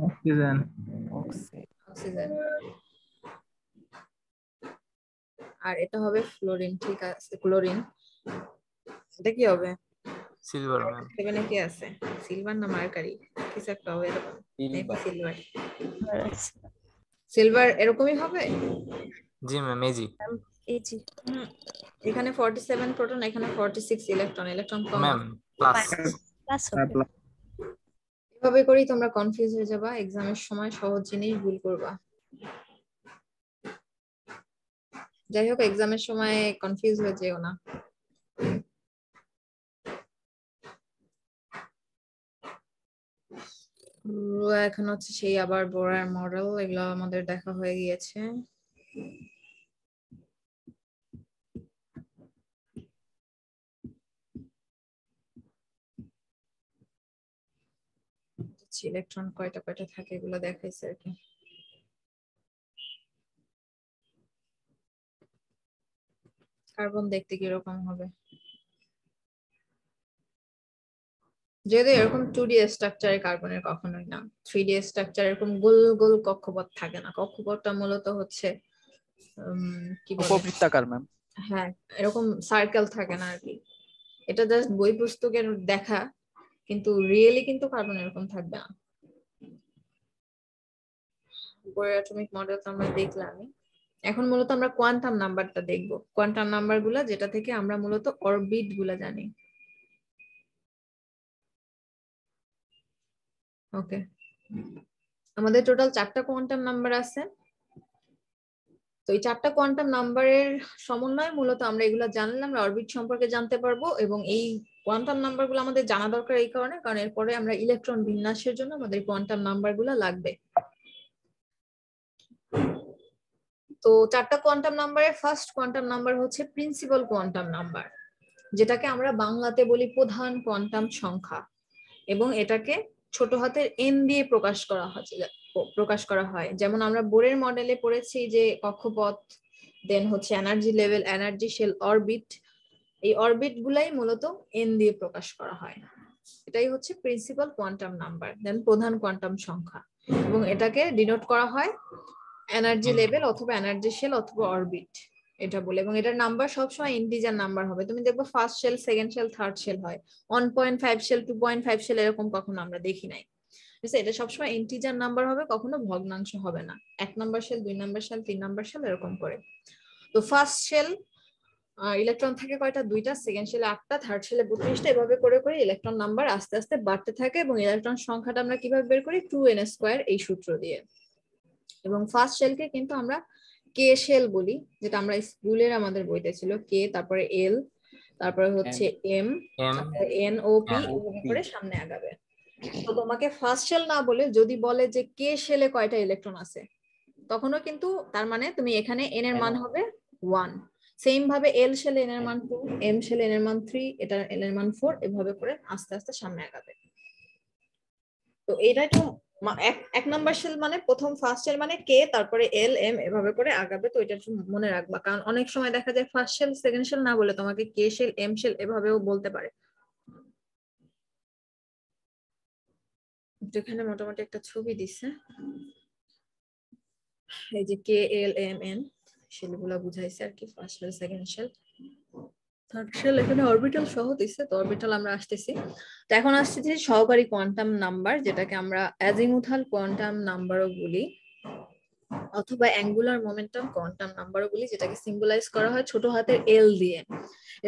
অক্সিজেন। অক্সিজেন। আর এটা হবে ফ্লোরিন, ঠিক আছে, ক্লোরিন। এটা কি হবে? Silver ma'am. সেখানে কি আছে? সিলভার না মার্কারি কিছু একটা হবে এরকম। সিলভার, সিলভার এরকমই হবে। জি ম্যাম, এজি। এজি এখানে 47 প্রোটন, এখানে 46 ইলেকট্রন। ইলেকট্রন কম ম্যাম প্লাস। প্লাস হবে। এভাবে করেই তোমরা কনফিউজ হয়ে যাবা, এক্সামের সময় সহজ জিনিস ভুল করবা। যাই হোক, এক্সামের সময় কনফিউজ হয়ে যেও না। এখন হচ্ছে সেই আবার বোরার মডেল, এগুলো আমাদের দেখা হয়ে গিয়েছে। ইলেকট্রন কয়টা কয়টা থাকে এগুলো দেখাইছে আর কি। কার্বন দেখতে কিরকম হবে? যেহেতু এরকম 2D স্ট্রাকচারে কার্বনের কখনোই না, 3D স্ট্রাকচার এরকম গোল গোল কক্ষপথ থাকে না। কক্ষপথটা মূলত হচ্ছে কি বলে, উপবৃত্তাকার ম্যাম। হ্যাঁ, এরকম সার্কেল থাকে না আর কি। এটা জাস্ট বই পুস্তকের দেখা, কিন্তু রিয়েলি কিন্তু কার্বন এরকম থাকবে না। বোরের অ্যাটমিক মডেল তো আমরা দেখলামই। এখন মূলত আমরা কোয়ান্টাম নাম্বারটা দেখব। কোয়ান্টাম নাম্বার গুলা, যেটা থেকে আমরা মূলত অরবিট গুলা জানি। ওকে, আমাদের টোটাল 4টা কোয়ান্টাম নাম্বার আছে। তো এই 4টা কোয়ান্টাম নাম্বারের সমন্বয় মূলত আমরা এগুলো জানলে আমরা অরবিট সম্পর্কে জানতে পারবো। এবং এই কোয়ান্টাম নাম্বারগুলো আমাদের জানা দরকার এই কারণে, কারণ এরপরে আমরা ইলেকট্রন বিন্যাসের জন্য আমাদের কোয়ান্টাম নাম্বারগুলো লাগবে। তো 4টা কোয়ান্টাম নাম্বারের ফার্স্ট কোয়ান্টাম নাম্বার হচ্ছে প্রিন্সিপাল কোয়ান্টাম নাম্বার, যেটাকে আমরা বাংলাতে বলি প্রধান কোয়ান্টাম সংখ্যা। এবং এটাকে ছোট হাতের এন দিয়ে প্রকাশ করা হয়। যেমন আমরা বোরের মডেলে পড়েছি যে কক্ষপথ, দেন হচ্ছে energy level, energy shell, orbit. এই অরবিট গুলাই মূলত এন দিয়ে প্রকাশ করা হয়। এটাই হচ্ছে প্রিন্সিপাল কোয়ান্টাম নাম্বার, দেন প্রধান কোয়ান্টাম সংখ্যা। এবং এটাকে ডিনোট করা হয় এনার্জি লেভেল অথবা এনার্জি শেল অথবা অরবিট এটা বলে। এবং এটার নাম্বার সবসময় ইন্টিজার নাম্বার হবে। তুমি দেখবো first shell, second shell, third shell হয়, 1.5 শেল, 2.5 শেল এরকম কখনো আমরা দেখি নাই। এটা সবসময় ইন্টিজার নাম্বার হবে, কখনো ভগ্নাংশ হবে না। 1 number shell, 2 number shell, 3 number shell এরকম করে। তো ফার্স্ট শেল ইলেকট্রন থাকে কয়টা? 2টা, সেকেন্ড শেলে 8টা, থার্ড শেলে 32টা। এভাবে করে করে ইলেকট্রন নাম্বার আস্তে আস্তে বাড়তে থাকে। এবং ইলেকট্রন সংখ্যাটা আমরা কিভাবে বের করি? 2n² এই সূত্র দিয়ে। এবং ফার্স্ট শেলকে কিন্তু আমরা কে শেল বলি, যেটা আমরা স্কুলের আমাদের বইতে ছিল। কে, তারপরে এল, তারপরে হচ্ছে এম, তারপরে এন ও পি, এভাবে করে সামনে আগাবে। তো তোমাকে ফার্স্ট শেল না বলে যদি বলে যে কে শেলে কয়টা ইলেকট্রন আছে, তখনও কিন্তু তার মানে তুমি এখানে এন এর মান হবে 1। সেম ভাবে এল শেলে এন এর মান 2, এম শেলে এন এর মান 3, এটা এল এর মান 4, এভাবে করে আস্তে আস্তে সামনে আগাবে। তো এটা একটু 1 নাম্বার শেল মানে প্রথম ফার্স্ট শেল মানে কে, তারপরে এল, এম, এভাবে করে আগাবে। তো এটা একটু মনে রাখবা, কারণ অনেক সময় দেখা যায় ফার্স্ট শেল, সেকেন্ড শেল না বলে তোমাকে কে শেল, এম শেল এভাবেও বলতে পারে। এখানে মোটামুটি একটা ছবি দিছে, এই যে কে, এল, এম, এন শেলগুলো বুঝাইছে আর কি। First shell, second shell, third shell. এখানে অরবিটাল সহ দিছে, তো অরবিটাল আমরা আসতেছি। তো এখন আসতেছি সহকারী কোয়ান্টাম নাম্বার, যেটাকে আমরা অ্যাজিমুথাল কোয়ান্টাম নাম্বারও বলি অথবা অ্যাঙ্গুলার মোমেন্টাম কোয়ান্টাম নাম্বারও বলি, যেটাকে সিম্বলাইজ করা হয় ছোট হাতের এল দিয়ে।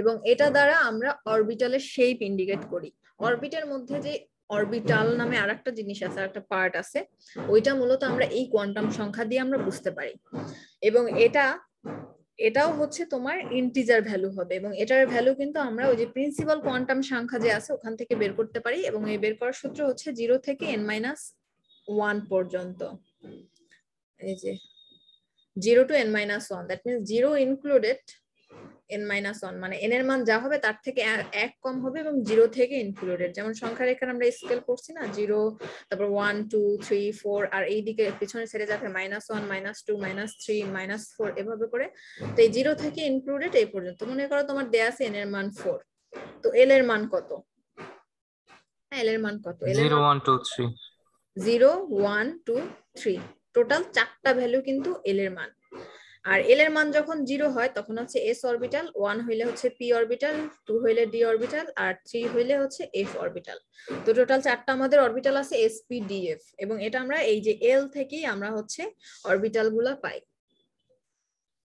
এবং এটা দ্বারা আমরা অরবিটালের শেপ ইন্ডিকেট করি। অরবিটের মধ্যে যে অরবিটাল নামে আরেকটা জিনিস আছে, একটা পার্ট আছে, ওইটা মূলত আমরা এই কোয়ান্টাম সংখ্যা দিয়ে আমরা বুঝতে পারি। এবং এটাও হচ্ছে তোমার ইন্টিজার ভ্যালু হবে। এবং এটার ভ্যালু কিন্তু আমরা ওই যে প্রিন্সিপাল কোয়ান্টাম সংখ্যা যে আছে ওখান থেকে বের করতে পারি। এবং এই বের করার সূত্র হচ্ছে 0 থেকে n-1 পর্যন্ত। এই যে 0 to n-1, that means 0 included n-1, মানে n এর মান যা হবে তার থেকে 1 কম হবে এবং 0 থেকে ইনক্লুডেড। যেমন সংখ্যার এখানে আমরা স্কেল করছি না, 0, তারপর 1, 2, 3, 4, আর এইদিকে পিছনের সাইডে যাবে -1, -2, -3, -4 এভাবে করে। তো এই 0 থেকে ইনক্লুডেড এই পর্যন্ত। মনে করো তোমার দেয়া আছে n এর মান 4, তো l এর মান কত? হ্যাঁ, l এর মান কত? 0, 1, 2, 3 0, 1, 2, 3। টোটাল 4টা ভ্যালু কিন্তু এল এর মান। আর এল এর মান যখন 0 হয় তখন হচ্ছে s অরবিটাল, 1 হইলে হচ্ছে p অরবিটাল, 2 হইলে d অরবিটাল, আর 3 হইলে হচ্ছে f অরবিটাল। তো টোটাল 4টা আমাদের অরবিটাল আছে s p d f, এবং এটা আমরা এই যে l থেকেই আমরা হচ্ছে অরবিটাল গুলা পাই।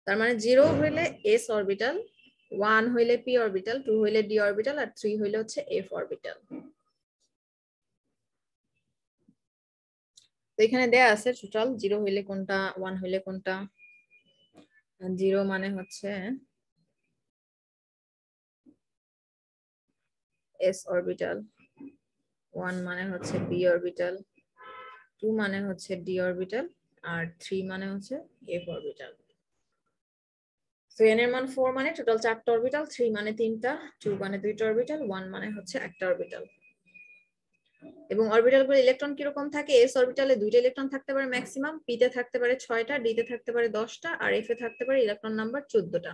তার মানে 0 হইলে s অরবিটাল, 1 হইলে p অরবিটাল, 2 হইলে d অরবিটাল, আর 3 হইলে হচ্ছে f অরবিটাল। তো এখানে দেয়া আছে টোটাল 0 হইলে কোনটা, 1 হইলে কোনটা। 0 মানে হচ্ছে s অরবিটাল, 1 মানে হচ্ছে p অরবিটাল, 2 মানে হচ্ছে d অরবিটাল, আর 3 মানে হচ্ছে f অরবিটাল। তো n এর মান 4 মানে টোটাল 4টা অরবিটাল, 3 মানে 3টা, 2 মানে 2টা অরবিটাল, 1 মানে হচ্ছে একটা অরবিটাল। এবং অরবিটালগুলোর ইলেকট্রন কিরকম থাকে, s অরবিটালে 2টা ইলেকট্রন থাকতে পারে ম্যাক্সিমাম, p তে থাকতে পারে 6টা, d তে থাকতে পারে 10টা, আর f এ থাকতে পারে ইলেকট্রন নাম্বার 14টা।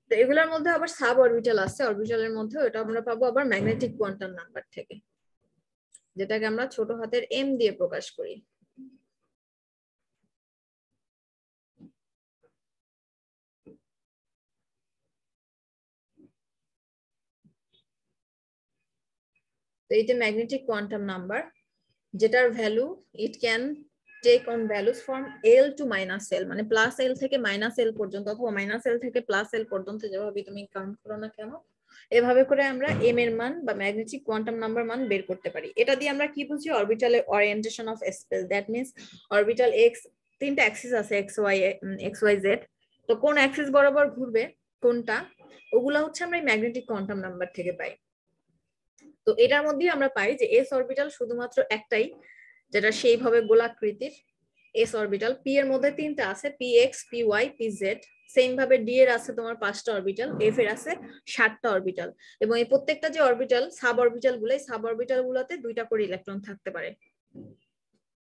তো এগুলোর মধ্যে আবার সাব অরবিটাল আছে, অরবিটালের মধ্যে ওটা আমরা পাবো আবার ম্যাগনেটিক কোয়ান্টাম নাম্বার থেকে, যেটাকে আমরা ছোট হাতের m দিয়ে প্রকাশ করি। তো এইটা ম্যাগনেটিক কোয়ান্টাম নাম্বার, যেটার value it can take on values from l to -l, মানে +l থেকে -l পর্যন্ত, অথবা -l থেকে +l পর্যন্ত, যেভাবে তুমি কাউন্ট করো না কেন, এভাবে করে আমরা m এর মান বা ম্যাগনেটিক কোয়ান্টাম নাম্বার মান বের করতে পারি। এটা দিয়ে আমরা কি বুঝি, অরবিটালের orientation of speech, that means orbital x, তিনটা অ্যাক্সিস আছে x y z, তো কোন অ্যাক্সিস বরাবর ঘুরবে কোনটা, ওগুলা হচ্ছে আমরা ম্যাগনেটিক কোয়ান্টাম নাম্বার থেকে পাই। তো এটার মধ্যে আমরা পাই যে s অরবিটাল শুধুমাত্র একটাই, যেটা সেইভাবে গোলাকৃতির s অরবিটাল। p এর মধ্যে 3টা আছে, px, py, pz। সেম ভাবে d এর আছে তোমার 5টা অরবিটাল, f এর আছে 7টা অরবিটাল, এবং এই প্রত্যেকটা যে অরবিটাল, সাব অরবিটাল গুলো, সাব অরবিটাল গুলোতে 2টা করে ইলেকট্রন থাকতে পারে,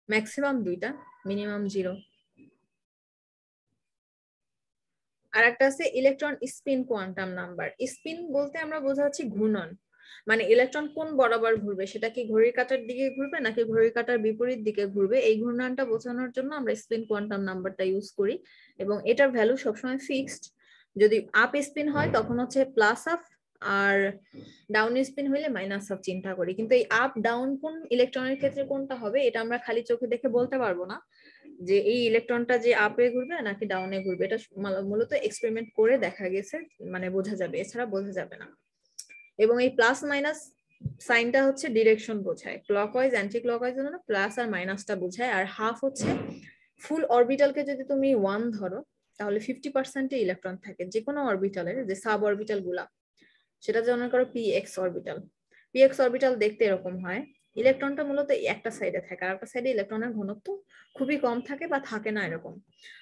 ম্যাক্সিমাম 2টা, মিনিমাম 0। আর একটা আছে electron spin quantum number. Spin বলতে আমরা বোঝাচ্ছি ঘূর্ণন, মানে ইলেকট্রন কোন বরাবর ঘুরবে, সেটা কি ঘড়ির কাঁটার দিকে ঘুরবে নাকি ঘড়ির কাঁটার বিপরীত দিকে ঘুরবে, এই ঘূর্ণনটা বোঝানোর জন্য আমরা স্পিন কোয়ান্টাম নাম্বারটা ইউজ করি, এবং এটার ভ্যালু সবসময় ফিক্সড। যদি আপ স্পিন হয় তখন হচ্ছে প্লাস আপ, আর ডাউন স্পিন হইলে মাইনাস আপ চিন্তা করি। কিন্তু এই আপ ডাউন কোন ইলেকট্রনের ক্ষেত্রে কোনটা হবে, এটা আমরা খালি চোখে দেখে বলতে পারবো না, যে এই ইলেকট্রনটা যে আপে ঘুরবে নাকি ডাউনে ঘুরবে। এটা মূলত এক্সপেরিমেন্ট করে দেখা গেছে, মানে বোঝা যাবে, এছাড়া বোঝা যাবে না। এবং এই প্লাস মাইনাস সাইনটা হচ্ছে ডিরেকশন বোঝায়, ক্লকওয়াইজ অ্যান্টি ক্লকওয়াইজ জন্য প্লাস আর মাইনাসটা বোঝায়। আর হাফ হচ্ছে ফুল অরবিটালকে যদি তুমি 1 ধরো তাহলে 50% ইলেকট্রন থাকে যে কোনো অরবিটালের, যে সাব অরবিটাল গুলা, সেটা যেমন করো px অরবিটাল। px অরবিটাল দেখতে এরকম হয়, ইলেকট্রনটা মূলত একটা সাইডে থাকে, আর একটা সাইডে ইলেকট্রনের ঘনত্ব খুবই কম থাকে বা থাকে না এরকম।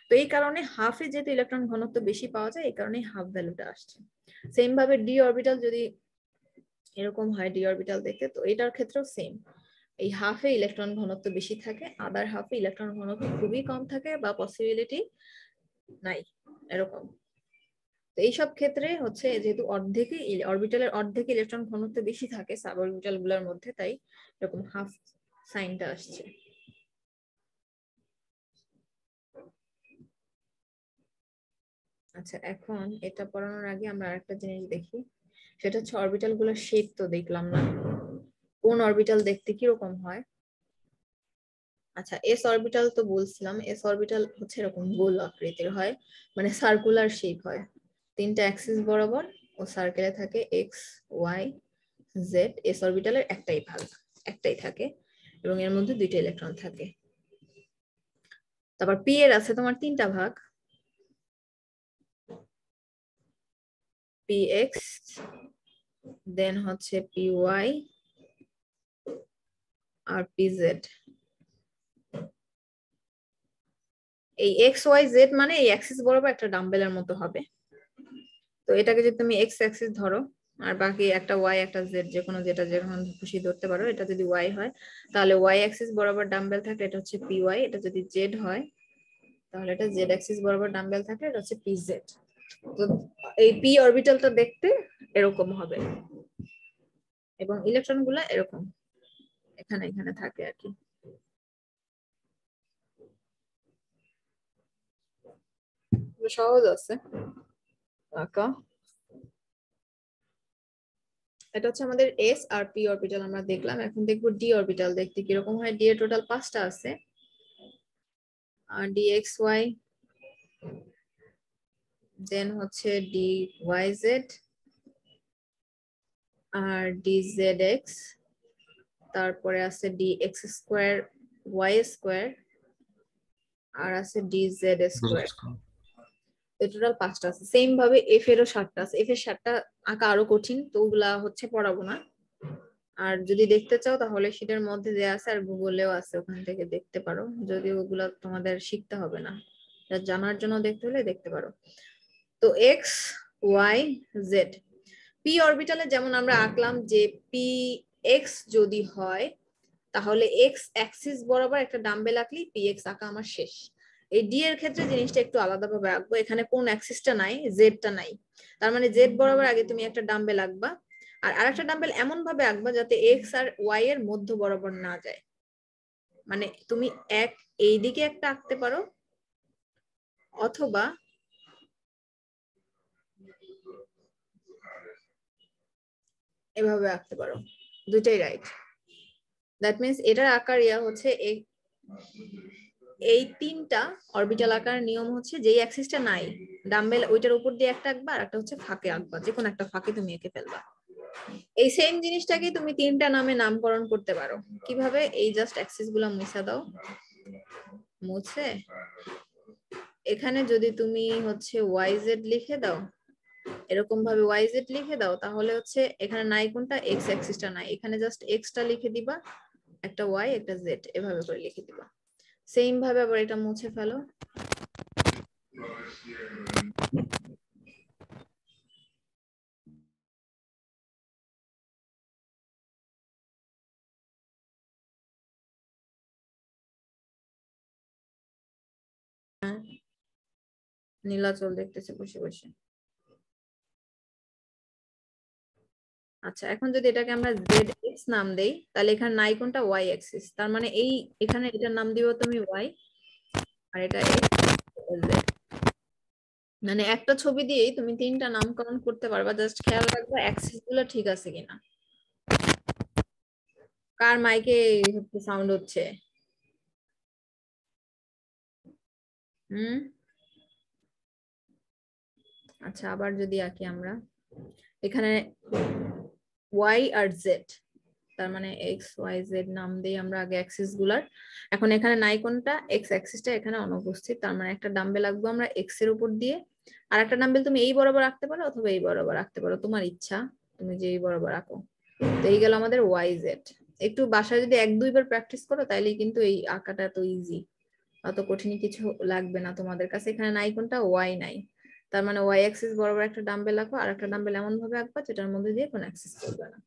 তো এই কারণে হাফে যেহেতু ইলেকট্রন ঘনত্ব বেশি পাওয়া যায়, এই কারণে হাফ ভ্যালুটা আসছে। সেম ভাবে ডি অরবিটাল যদি এরকম হয়, ডি অরবিটাল দেখতে, তো এটার ক্ষেত্রেও সেম, এই হাফে ইলেকট্রন ঘনত্ব বেশি থাকে, আদার হাফে ইলেকট্রন ঘনত্ব খুবই কম থাকে বা পসিবিলিটি নাই এরকম। তো এইসব ক্ষেত্রে হচ্ছে যেহেতু অরবিটালের অর্ধেক ইলেকট্রন ঘনত্ব বেশি থাকে সাব অরবিটাল গুলোর মধ্যে, তাই এরকম হাফ সাইনটা আসছে। আচ্ছা, এখন এটা পড়ানোর আগে আমরা আরেকটা জিনিস দেখি, সেটা হচ্ছে অরবিটাল গুলোর শেপ তো দেখলাম না, কোন অরবিটাল দেখতে কিরকম হয়। আচ্ছা, এস অরবিটাল তো বলছিলাম, এস অরবিটাল হচ্ছে এরকম গোল আকৃতির হয়, মানে সার্কুলার শেপ হয়, 3টা অ্যাক্সিস বরাবর, ও সার্কেলে থাকে এক্স, ওয়াই, জেড। এস অরবিটালের একটাই ভাগ, একটাই থাকে, এবং এর মধ্যে 2টা ইলেকট্রন থাকে। তারপর পি এর আছে তোমার 3টা ভাগ, পি এক্স, দেন হচ্ছে পি ওয়াই, আর পি জেড। এই এক্স ওয়াই জেড মানে এই অ্যাক্সিস বরাবর একটা ডাম্বেলের মতো হবে। তো এটাকে যদি তুমি এক্স অ্যাক্সিস ধরো, আর বাকি একটা ওয়াই একটা জেড, যে কোনো যেটা যেরকম খুশি ধরতে পারো। এটা যদি ওয়াই হয় তাহলে ওয়াই অ্যাক্সিস বরাবর ডাম্বেল থাকে, এটা হচ্ছে পি ওয়াই। এটা যদি জেড হয় তাহলে এটা জেড অ্যাক্সিস বরাবর ডাম্বেল থাকে, এটা হচ্ছে পি জেড। তো এই পি অরবিটালটা দেখতে এরকম হবে, এবং ইলেকট্রন গুলা এরকম এখানে এখানে থাকে আর কি। সহজ আছে আঁকা। এটা হচ্ছে আমাদের এস আর পি অরবিটাল আমরা দেখলাম। এখন দেখবো ডি অরবিটাল দেখতে কিরকম হয়। ডি এর টোটাল 5টা আছে। আর ডি এক্স ওয়াই, দেন হচ্ছে ডি ওয়াই জেড আর ডি জেড এক্স, তারপরে আছে d x square y square আর আছে ডি জেড স্কোয়ার। টোটাল 5টা আছে। সেম ভাবে এফ এরও 7টা আছে। এফ এর 7টা আঁকা আরো কঠিন, তো ওগুলা হচ্ছে পড়াবো না। আর যদি দেখতে চাও তাহলে সেটার মধ্যে দেয়া আছে আর গুগলেও আছে, ওখান থেকে দেখতে পারো। যদি ওগুলা তোমাদের শিখতে হবে না, জানার জন্য দেখতে হলে দেখতে পারো। তো এক্স ওয়াই জেড পি অরবিটালে যেমন আমরা আঁকলাম যে পি এক্স যদি হয় তাহলে এক্স অ্যাক্সিস বরাবর একটা ডাম্বেল আঁকলেই পি এক্স আঁকা আমার শেষ। এই ডি এর ক্ষেত্রে জিনিসটা একটু আলাদাভাবে আঁকবো। এখানে কোন অ্যাক্সিসটা নাই, জেডটা নাই, তার মানে জেড বরাবর আগে তুমি একটা ডাম্বেল আঁকবা আর আরেকটা ডাম্বেল এমন ভাবে আঁকবা যাতে এক্স আর ওয়াই এর মধ্য বরাবর না যায়। মানে তুমি এইদিকে একটা আঁকতে পারো অথবা এভাবে আঁকতে পারো, দুইটাই রাইট। দ্যাট মিনস এটার আকার হচ্ছে এই 3টা অরবিটাল আকার নিয়ম হচ্ছে যেই অ্যাক্সিসটা নাই ডাম্বেল ওইটার উপর দিয়ে একটা আঁকবা আর একটা হচ্ছে ফাঁকে আঁকবা, যে কোনো একটা ফাঁকে তুমি এঁকে ফেলবা। এই সেম জিনিসটাকে তুমি 3টা নামে নামকরণ করতে পারো। কিভাবে? এই জাস্ট অ্যাক্সিস গুলা মুছে দাও, মুছে এখানে যদি তুমি হচ্ছে ওয়াই জেড লিখে দাও, এরকম ভাবে ওয়াই জেড লিখে দাও, তাহলে হচ্ছে এখানে নাই কোনটা, এক্স অ্যাক্সিসটা নাই, এখানে জাস্ট এক্সটা লিখে দিবা, একটা ওয়াই একটা জেড এভাবে করে লিখে দিবা। সেম ভাবে আবার এটা মুছে ফেলো। নীলাচল দেখতেছে বসে বসে। আচ্ছা, এখন যদি এটাকে আমরা জেড এক্স নাম দেই তাহলে এখানে নাই কোনটা, ওয়াই অ্যাক্সিস, তার মানে এই এখানে এটার নাম দিও তুমি ওয়াই আর এটা এক্স। মানে একটা ছবি দিয়েই তুমি 3টা নামকরণ করতে পারবা। জাস্ট খেয়াল রাখবা অ্যাক্সিস গুলো ঠিক আছে কিনা। কার মাইকে সাউন্ড হচ্ছে? আচ্ছা, আবার যদি আঁকি আমরা এখানে ওয়াই আর জেড, তার মানে এক্স ওয়াই জেড নাম দিই আমরা আগে অ্যাক্সিস গুলার। এখন এখানে নাই কোনটা, এক্স অ্যাক্সিসটা এখানে অনুপস্থিত, তার মানে একটা ডাম্বেল আঁকবো আমরা এক্স এর উপর দিয়ে। আর একটা ডাম্বেল তুমি এই বরাবর আঁকতে পারো অথবা এই বরাবর আঁকতে পারো, তোমার ইচ্ছা, তুমি যে এই বরাবর আঁকো। তো এই গেল আমাদের ওয়াই জেড। একটু বাসায় যদি 1-2 বার প্র্যাকটিস করো তাইলে কিন্তু এই আঁকাটা তো ইজি, অত কঠিন কিছু লাগবে না তোমাদের কাছে। এখানে নাই কোনটা, ওয়াই নাই, তার মানে ওয়াই অ্যাক্সিস বরাবর একটা ডাম্বেল আঁকো আর একটা ডাম্বেল এমন ভাবে আঁকবা যেটার মধ্যে দিয়ে কোনো অ্যাক্সিস করবে না।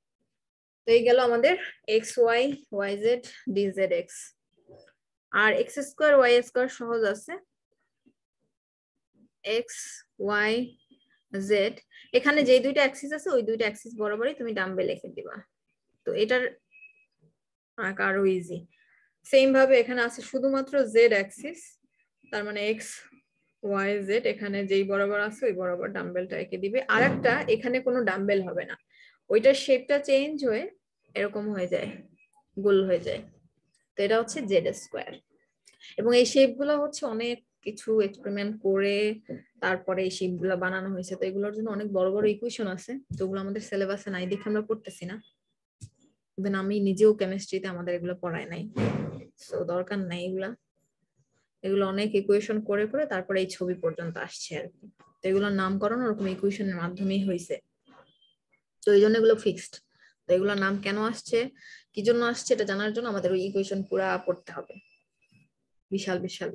তো এই গেল আমাদের x y y z d z x. আর এক্স স্কোয়ার ওয়াই স্কোয়ার সহজ আছে। এক্স ওয়াই জেড, এখানে যে 2টা অ্যাক্সিস আছে ওই 2টা অ্যাক্সিস বরাবরই তুমি ডাম্বেল লিখে দিবা। তো এটার আঁকা আরো ইজি। সেম ভাবে এখানে আছে শুধুমাত্র জেড অ্যাক্সিস, তার মানে এক্স ওয়াই জেড, এখানে যেই বরাবর আছে ওই বরাবর ডাম্বেলটা এঁকে দিবে। আর একটা এখানে কোনো ডাম্বেল হবে না, ওইটার শেপটা চেঞ্জ হয়ে এরকম হয়ে যায়, গোল হয়ে যায়। তো এটা হচ্ছে জেড স্কোয়ার। এবং এই শেপ গুলো হচ্ছে অনেক কিছু এক্সপেরিমেন্ট করে তারপরে এই শেপ গুলো বানানো হয়েছে। তো এগুলোর জন্য অনেক বড় বড় ইকুয়েশন আছে, তো ওগুলো আমাদের সিলেবাসে নাই দেখে আমরা পড়তেছি না। ইভেন আমি নিজেও কেমিস্ট্রিতে আমাদের এগুলো পড়াই নাই, তো দরকার নাই এগুলা। এগুলো অনেক ইকুয়েশন করে করে তারপরে এই ছবি পর্যন্ত আসছে আর কি। তো এগুলোর নামকরণ ওরকম ইকুয়েশনের মাধ্যমেই হয়েছে, তো এই জন্য এগুলো ফিক্সড। তো এগুলোর নাম কেন আসছে, কি জন্য আসছে, এটা জানার জন্য আমাদের ওই ইকুয়েশন পুরা পড়তে হবে, বিশাল বিশাল।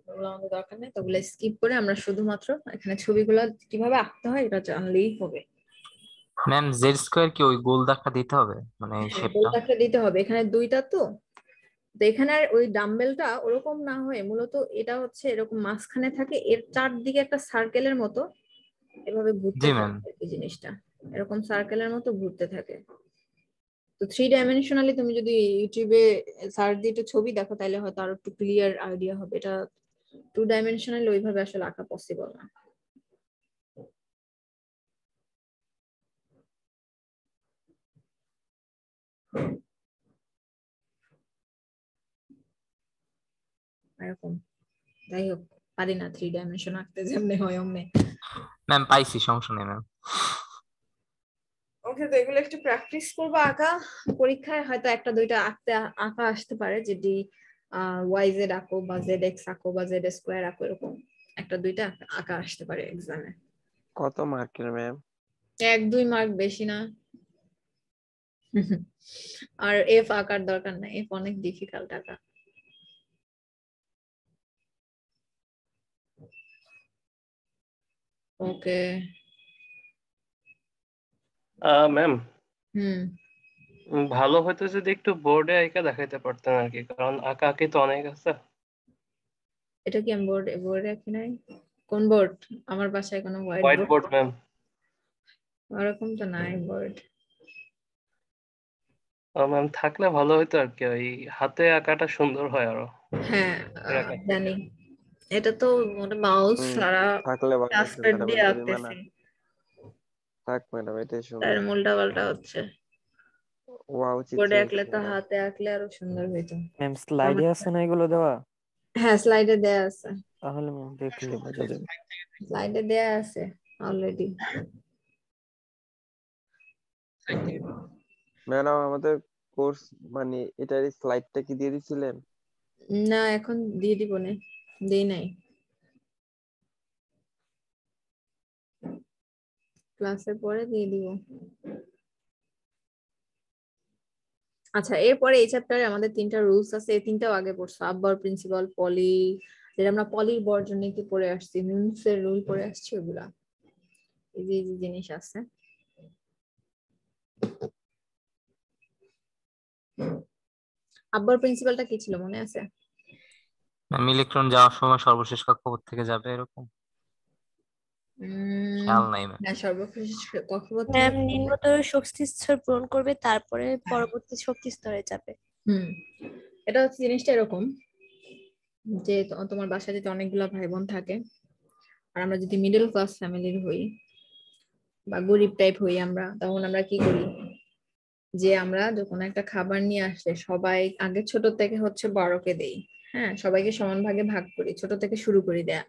ওগুলো আমাদের দরকার নেই, তো ওগুলো স্কিপ করে আমরা শুধুমাত্র এখানে ছবিগুলো কিভাবে আঁকতে হয় এটা জানলেই হবে। ম্যাম জেড স্কোয়ার কি ওই গোল দাগটা দিতে হবে, মানে এই গোল শেপটা? দাগটা দিতে হবে, এখানে 2টা তো এখানে ওই ডাম্বেলটা ওরকম না হয়ে মূলত এটা হচ্ছে এরকম মাঝখানে থাকে, এর চারদিকে একটা সার্কেলের মতো এভাবে ঘুরতে জি ম্যাম। থাকে, এই জিনিসটা এরকম সার্কেলের মতো ঘুরতে থাকে। তো 3 ডাইমেনশনালি তুমি যদি ইউটিউবে সার্চ দিয়ে একটু ছবি দেখো তাহলে হয়তো আরো একটু ক্লিয়ার আইডিয়া হবে। এটা টু ডাইমেনশনাল ওইভাবে আসলে আঁকা পসিবল না। এরকম যাই হোক পারি না 3 ডাইমেনশন আঁকতে, যেমনি হয় অমনি। ম্যাম পাইছি, সমস্যা নেই ম্যাম। ওকে, তো এগুলো একটু প্র্যাকটিস করবো আঁকা, পরীক্ষায় হয়তো একটা দুইটা আঁকা আসতে পারে, যেটি ওয়াই জেড আঁকো বা জেড এক্স আঁকো বা জেড স্কোয়ার আঁকো, এরকম একটা দুইটা আঁকা আসতে পারে এক্সামে। কত মার্কের ম্যাম? 1-2 মার্ক, বেশি না। আর এফ আঁকার দরকার নাই, এফ অনেক ডিফিকাল্ট আঁকা। ওকে ম্যাম হুম, ভালো হতো যদি একটু বোর্ডে আঁকা দেখাইতে পারতেন আর কি, কারণ আঁকা আঁকি তো অনেক আছে। এটা কি আমি বোর্ডে আঁকি নাই? কোন বোর্ড? আমার বাসায় কোনো white white board board ma'am. ওরকম তো নাই বোর্ড। ম্যাম থাকলে ভালো হতো আর কি, ওই হাতে আঁকাটা সুন্দর হয় আরো। হ্যাঁ জানি, এটা তো মাউস সারা থাকলে ভালো হতো টাচপ্যাড ম্যাডাম, দিয়ে এটারই আঁকতেছি, মানা। থাক ম্যাডাম, এটাই তার সুন্দর। উল্টা হচ্ছে। ওয়াও চিত্র বোর্ডে হচ্ছে আঁকলে তো ম্যাডাম। হাতে আঁকলে আরো সুন্দর হইতো। ম্যাম স্লাইডে আছে না এগুলো দেওয়া? হ্যাঁ স্লাইডে দেয়া আছে, তাহলে ম্যাম দেখলে বোঝা যাবে। স্লাইডে দেয়া আছে অলরেডি। ম্যাডাম আমাদের কোর্স মানে এটার স্লাইডটা কি দিয়ে দিছিলেন? না এখন দিয়ে দিব না, দেই নাই, ক্লাসের পরে দিয়ে দিব। আচ্ছা এরপরে এই চ্যাপ্টারে আমাদের 3টা রুলস আছে, এই 3টাও আগে পড়ছো, আব্বার প্রিন্সিপাল, পলি, যেটা আমরা পলির বর্জনে কি পড়ে আসছি, মিমস এর রুল পড়ে আসছি, ওগুলা এই যে জিনিস আছে। আব্বার প্রিন্সিপালটা কি ছিল মনে আছে? ম্যাম ইলেকট্রন যাওয়ার সময় সর্বশেষ কক্ষপথ থেকে যাবে এরকম, খেয়াল নাই ম্যাম। না সর্বশেষ কক্ষপথ ম্যাম থেকে নিম্নতর শক্তি স্তর পূরণ করবে, তারপরে পরবর্তী শক্তি স্তরে যাবে। এটা হচ্ছে জিনিসটা এরকম যে তোমার বাসায় যদি অনেকগুলা ভাই বোন থাকে, আর আমরা যদি মিডল ক্লাস ফ্যামিলির হই বা গরিব টাইপ হই আমরা, তখন আমরা কি করি যে আমরা যখন একটা খাবার নিয়ে আসলে সবাই আগে ছোট থেকে হচ্ছে বড়কে দেই, হ্যাঁ সবাইকে সমান ভাগে ভাগ করি, ছোট থেকে শুরু করি দেয়া,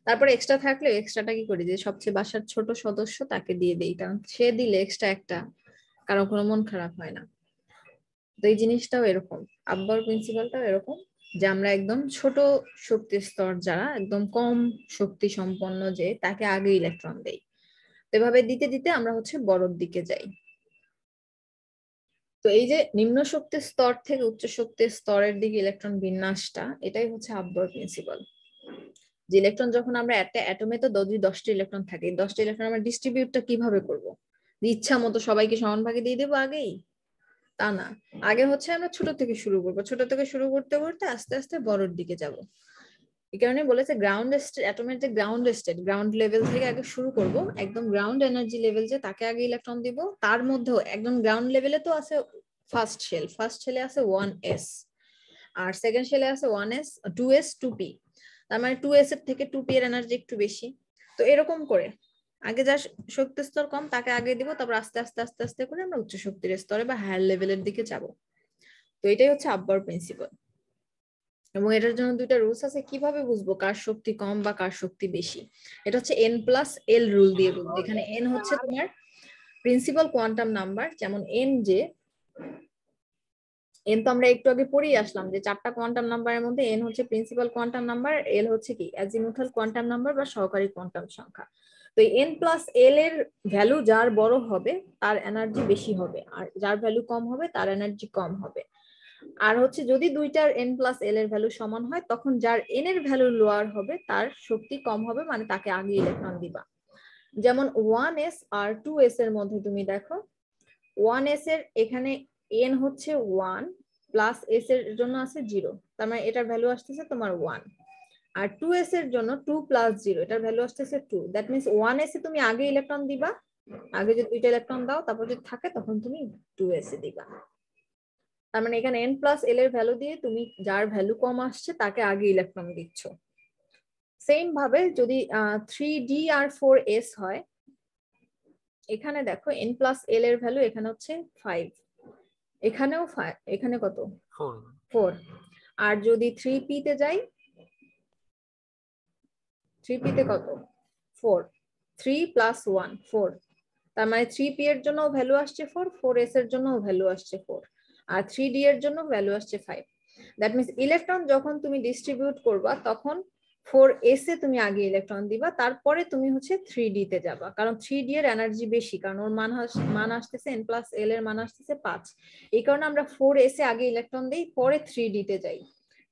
তারপরে এক্সট্রা থাকলে এক্সট্রাটা কি করি যে সবচেয়ে বাসার ছোট সদস্য তাকে দিয়ে দেই, কারণ সে দিলে এক্সট্রা একটা কারো কোনো মন খারাপ হয় না। তো এই জিনিসটাও এরকম, আব্বার প্রিন্সিপালটাও এরকম যে আমরা একদম ছোট শক্তি স্তর যারা একদম কম শক্তি সম্পন্ন যে তাকে আগে ইলেকট্রন দেই, তো এভাবে দিতে দিতে আমরা হচ্ছে বড়র দিকে যাই। তো এই যে নিম্ন শক্তির স্তর থেকে উচ্চ শক্তির স্তরের দিকে ইলেকট্রন বিন্যাসটা, এটাই হচ্ছে আব্বার প্রিন্সিপাল। যে ইলেকট্রন যখন আমরা একটা অ্যাটমে তো যদি 10টা ইলেকট্রন থাকে, 10টা ইলেকট্রন আমরা ডিস্ট্রিবিউটটা কিভাবে করব? ইচ্ছা মতো সবাইকে সমান ভাগে দিয়ে দেবো আগেই? তা না, আগে হচ্ছে আমরা ছোট থেকে শুরু করবো, ছোট থেকে শুরু করতে করতে আস্তে আস্তে বড়র দিকে যাব। এই কারণে বলেছে গ্রাউন্ড অ্যাটমের যে গ্রাউন্ড লেভেল থেকে আগে শুরু করব, একদম গ্রাউন্ড এনার্জি লেভেল যে তাকে আগে ইলেকট্রন দিব, তার মধ্যেও একদম গ্রাউন্ড লেভেলে তো আছে ফার্স্ট শেলে আছে 1s, আর সেকেন্ড শেলে আছে 1s 2s 2p, তার মানে 2s এর থেকে 2p এর এনার্জি একটু বেশি। তো এরকম করে আগে যার শক্তি স্তর কম তাকে আগে দিব, তারপর আস্তে আস্তে আস্তে আস্তে করে আমরা উচ্চ শক্তির স্তরে বা হায়ার লেভেলের দিকে যাব। তো এটাই হচ্ছে আব্বার প্রিন্সিপাল, এবং এটার জন্য 2টা রুলস আছে কিভাবে বুঝবো কার শক্তি কম বা কার শক্তি বেশি। এটা হচ্ছে n+l রুল দিয়ে বুঝবো, এখানে n হচ্ছে তোমার প্রিন্সিপাল কোয়ান্টাম নাম্বার, যেমন n তো আমরা একটু আগে পড়েই আসলাম যে 4টা কোয়ান্টাম নাম্বারের মধ্যে n হচ্ছে প্রিন্সিপাল কোয়ান্টাম নাম্বার, l হচ্ছে কি অ্যাজিমুথাল কোয়ান্টাম নাম্বার বা সহকারী কোয়ান্টাম সংখ্যা। তো এই n+l এর ভ্যালু যার বড় হবে তার এনার্জি বেশি হবে, আর যার ভ্যালু কম হবে তার এনার্জি কম হবে। আর হচ্ছে যদি দুইটার n+l এর ভ্যালু সমান হয়, তখন যার n এর ভ্যালু লোয়ার হবে তার শক্তি কম হবে, মানে তাকে আগে ইলেকট্রন দিবা। যেমন 1s আর 2s এর মধ্যে তুমি দেখো 1s এর এখানে n হচ্ছে 1 প্লাস s এর জন্য আছে 0, তার মানে এটার ভ্যালু আসতেছে তোমার 1, আর 2s এর জন্য 2 প্লাস 0 এটার ভ্যালু আসতেছে 2, দ্যাট মিন্স 1s এ তুমি আগে ইলেকট্রন দিবা, আগে যে 2টা ইলেকট্রন দাও তারপর যদি থাকে তখন তুমি 2s এ দিবা। তার মানে এখানে n+l এর ভ্যালু দিয়ে তুমি যার ভ্যালু কম আসছে তাকে আগে ইলেকট্রন দিচ্ছ। সেম ভাবে যদি 3d আর 4s হয়, এখানে দেখো n+l এর ভ্যালু এখানে হচ্ছে 5, এখানেও 5, এখানে কত 4। আর যদি 3p তে যাই, 3p তে কত 4, 3 + 1 4, তার মানে 3p এর জন্য ভ্যালু আসছে 4, 4s এর জন্য ভ্যালু আসছে 4, আর 3d এর জন্য ভ্যালু আসছে 5। দ্যাট মিন্স ইলেকট্রন যখন তুমি ডিস্ট্রিবিউট করবা তখন 4s এ তুমি আগে ইলেকট্রন দিবা, তারপরে তুমি হচ্ছে 3d তে যাবা, কারণ 3d এর এনার্জি বেশি, কারণ ওর মান আসতেছে n+l এর মান আসতেছে 5। এই কারণে আমরা 4s এ আগে ইলেকট্রন দেই, পরে 3d তে যাই।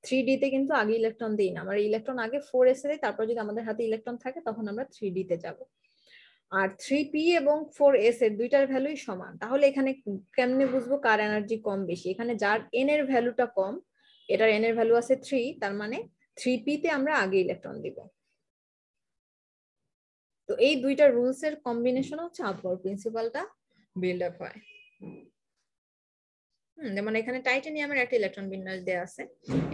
3d তে কিন্তু আগে ইলেকট্রন দেই না, আমরা ইলেকট্রন আগে 4s এ দেই, তারপর যদি আমাদের হাতে ইলেকট্রন থাকে তখন আমরা 3d তে যাব। আর 3p এবং 4s এর দুইটার ভ্যালুই সমান, তাহলে এখানে কেমনে বুঝবো কার এনার্জি কম বেশি? এখানে যার n এর ভ্যালুটা কম, এটার n এর ভ্যালু আছে 3, তার মানে 3p তে আমরা আগে ইলেকট্রন দিব। তো এই দুইটা রুলস এর কম্বিনেশন হচ্ছে আপওয়ার্ড প্রিন্সিপালটা বিল্ড আপ হয়। যেমন এখানে টাইটানিয়ামের একটা ইলেকট্রন বিন্যাস দেয়া আছে,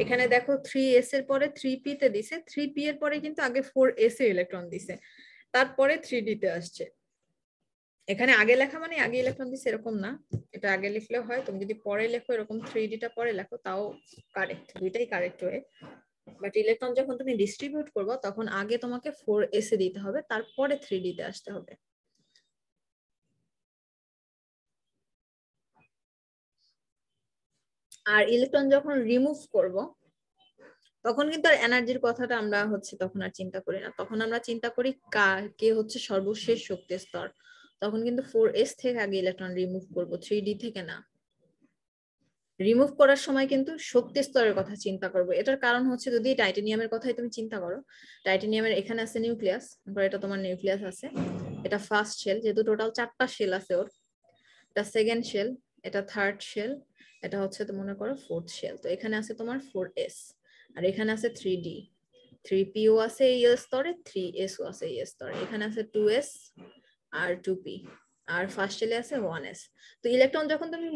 এখানে দেখো 3s এর পরে 3p তে দিছে, 3p এর পরে কিন্তু আগে 4s এ ইলেকট্রন দিছে, তারপরে 3d তে আসছে। এখানে আগে লেখা মানে আগে ইলেকট্রন দিছে এরকম না, এটা আগে লিখলেও হয়, তুমি যদি পরে লেখো এরকম 3d টা পরে লেখো তাও কারেক্ট, দুইটাই কারেক্ট ওয়ে। বাট ইলেকট্রন যখন তুমি ডিস্ট্রিবিউট করবে তখন আগে তোমাকে 4s এ দিতে হবে, তারপরে 3d তে আসতে হবে। আর ইলেকট্রন যখন রিমুভ করব তখন কিন্তু আর এনার্জির কথাটা আমরা হচ্ছে তখন আর চিন্তা করি না, তখন আমরা চিন্তা করি কে হচ্ছে সর্বশেষ শক্তি স্তর। তখন কিন্তু 4s থেকে আগে ইলেকট্রন রিমুভ করব, 3d থেকে না। রিমুভ করার সময় কিন্তু শক্তি স্তরের কথা চিন্তা করব। এটার কারণ হচ্ছে যদি টাইটানিয়ামের কথাই তুমি চিন্তা করো, টাইটানিয়ামের এখানে আছে নিউক্লিয়াস, এটা তোমার নিউক্লিয়াস আছে, এটা ফার্স্ট শেল, যেহেতু টোটাল 4টা শেল আছে ওর, এটা সেকেন্ড শেল, এটা থার্ড শেল, এটা হচ্ছে তো মনে করো ফোর্থ শেল। তো এখানে আছে তোমার 4s, আর এখানে আছে 3d, 3p ও আছে এই স্তরে, 3s ও আছে এই স্তরে, এখানে আছে 2s আর 2p, আর ফার্স্ট শেলে আছে 1s। তো ইলেকট্রন যখন তুমি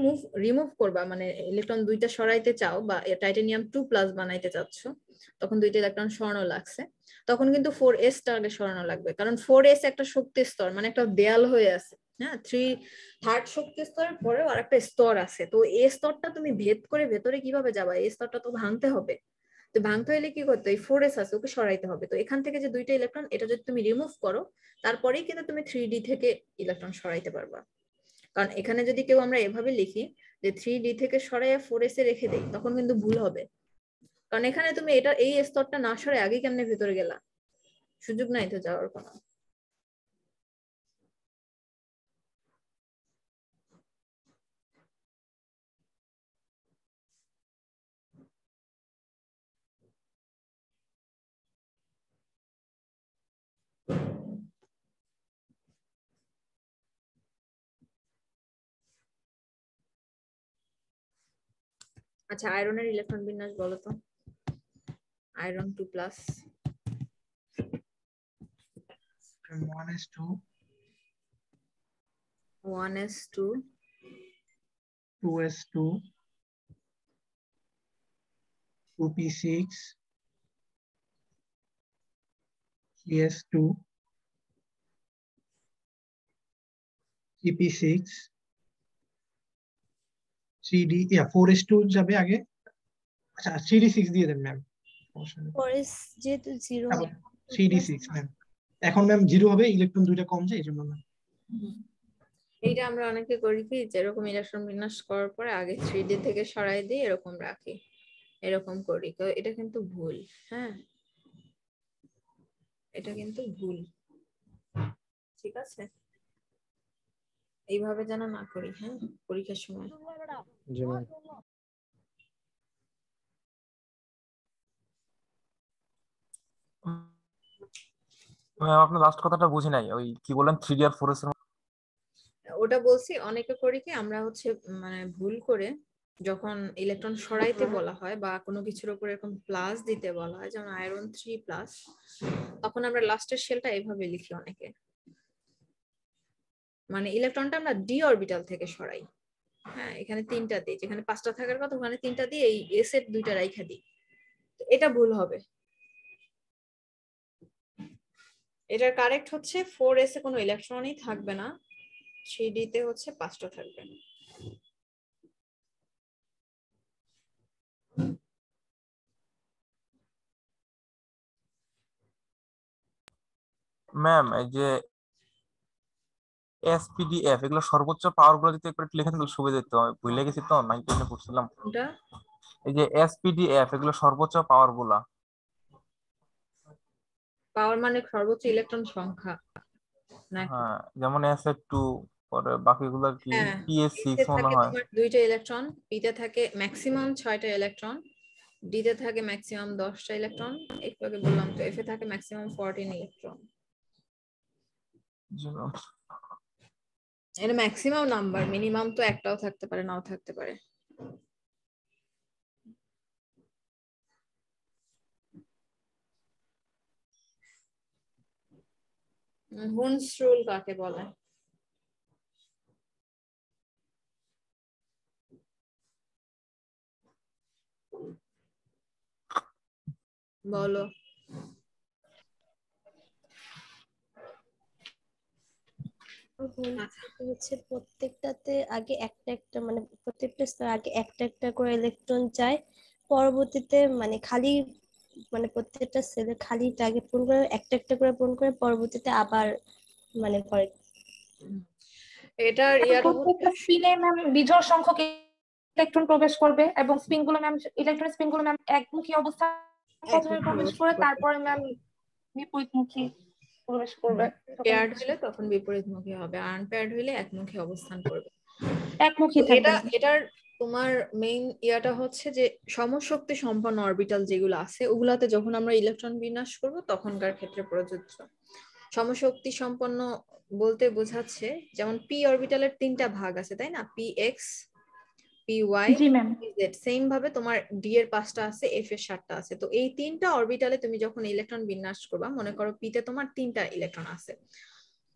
রিমুভ করবা, মানে ইলেকট্রন দুইটা সরাইতে চাও বা টাইটানিয়াম 2+ বানাইতে চাচ্ছ, তখন দুইটা ইলেকট্রন সরানো লাগছে, তখন কিন্তু 4s টা আগে সরানো লাগবে, কারণ 4s একটা শক্তি স্তর, মানে একটা দেয়াল হয়ে আছে। হ্যাঁ, থার্ড শক্তি স্তরের পরেও আর একটা স্তর আছে, তো এই স্তরটা তুমি ভেদ করে ভেতরে কিভাবে যাবা? এই স্তরটা তো ভাঙতে হবে, তো ভাঙতে হলে কি করতে হয়? 4s আছে, ওকে সরাইতে হবে। তো এখান থেকে যে দুইটা ইলেকট্রন, এটা যদি তুমি রিমুভ করো তারপরেই কিন্তু তুমি 3d থেকে ইলেকট্রন সরাইতে পারবা। কারণ এখানে যদি কেউ আমরা এভাবে লিখি যে 3d থেকে সরাইয়া 4s এ রেখে দেই, তখন কিন্তু ভুল হবে, কারণ এখানে তুমি এটা এই স্তরটা না সরাই আগে কেমনে ভেতরে গেলা? সুযোগ নাই তো যাওয়ার কোনো। আচ্ছা, আয়রনের ইলেকট্রন বিন্যাস বলো তো। Iron 2+, 1s2, 1s2, 2s2, 2p6, 3s2, 3p6, 3d, 4s2 যাবে আগে। আচ্ছা, 3d6 দিয়ে দেন ম্যাম, 4s যেহেতু 0 3d6 ম্যাম। এখন ম্যাম 0 হবে, ইলেকট্রন দুইটা কম যায়, এই জন্য ম্যাম। এইটা আমরা অনেকে করি কি, যেরকম ইলেকট্রন বিন্যাস করার পরে আগে 3d থেকে সরাই দিই, এরকম রাখি, এরকম করি, তো এটা কিন্তু ভুল। হ্যাঁ, এটা কিন্তু ভুল, ঠিক আছে? এইভাবে যেন না করি, হ্যাঁ, পরীক্ষার সময়। জি ম্যাম। আপনার লাস্ট কথাটা বুঝি নাই, ওই কি বললেন 3d আর 4s এর? ওটা বলছি অনেকে করি কি, আমরা হচ্ছে মানে ভুল করে যখন ইলেকট্রন সরাইতে বলা হয় বা কোনো কিছুর উপর এরকম প্লাস দিতে বলা হয়, যেমন আয়রন 3+, তখন আমরা লাস্টের শেলটা এইভাবে লিখি অনেকে, মানে ইলেকট্রনটা আমরা ডি অরবিটাল থেকে সরাই। হ্যাঁ, এখানে 3টা দিই, যেখানে 5টা থাকার কথা ওখানে 3টা দিয়ে এই এস এর 2টা রাইখা দিই, এটা ভুল হবে। এটার কারেক্ট হচ্ছে 4s এ কোনো ইলেকট্রনই থাকবে না, 3d তে হচ্ছে 5টা থাকবে। ম্যাম এই যে এসপিডিএফ এগুলো সর্বোচ্চ পাওয়ার গুলো যদি একটু লিখে দিলে সুবিধা হতো, আমি ভুলে গেছি তো 9 পড়ছিলাম। কোনটা? এই যে এসপিডিএফ এগুলো সর্বোচ্চ পাওয়ার গুলা। পাওয়ার মানে সর্বোচ্চ ইলেকট্রন সংখ্যা নাকি? হ্যাঁ যেমন SF2, পরে বাকিগুলো কি হ্যাঁ, PS6 এতে মনে থাকে হয়। তোমার 2টা ইলেকট্রন, পিতে থাকে ম্যাক্সিমাম 6টা ইলেকট্রন, ডিতে থাকে ম্যাক্সিমাম 10টা ইলেকট্রন, একটু আগে বললাম তো এফে থাকে ম্যাক্সিমাম 14 ইলেকট্রন। এটা ম্যাক্সিমাম নাম্বার, মিনিমাম তো একটাও থাকতে পারে, নাও থাকতে পারে। হুনস রুল কাকে বলে? বলো। হচ্ছে প্রত্যেকটাতে আগে একটা একটা মানে প্রত্যেকটা স্তরে আগে একটা একটা করে ইলেকট্রন যায়, পরবর্তীতে মানে খালি মানে প্রত্যেকটা সেলে খালিটা আগে পূরণ করে একটা একটা করে পূরণ করে পরবর্তীতে আবার মানে করে। এটার ইয়াটা হচ্ছে প্রত্যেকটা স্পিনে ম্যাম বিজোড় সংখ্যক ইলেকট্রন প্রবেশ করবে এবং স্পিনগুলো ম্যাম ইলেকট্রন স্পিনগুলো ম্যাম একমুখী অবস্থায় প্রথমে প্রবেশ করে তারপরে ম্যাম বিপরীতমুখী প্রবেশ করবে। পেয়ার্ড হলে তখন বিপরীতমুখী হবে, আনপেয়ার্ড হলে একমুখী অবস্থান করবে। একমুখী তো থাকবে। এটার তোমার মেইন ইয়াটা হচ্ছে যে সমশক্তি সম্পন্ন অরবিটাল যেগুলো আছে ওগুলাতে যখন আমরা ইলেকট্রন বিন্যাস করব তখনকার ক্ষেত্রে প্রযোজ্য। সমশক্তি সম্পন্ন বলতে বোঝাচ্ছে যেমন পি অরবিটালের 3টা ভাগ আছে তাই না, P X, P Y, P Z. Same ভাবে তোমার ডি এর 5টা আছে, এফ এর 7টা আছে। তো এই 3টা অরবিটালে তুমি যখন ইলেকট্রন বিন্যাস করবা, মনে করো পি তে তোমার 3টা ইলেকট্রন আছে,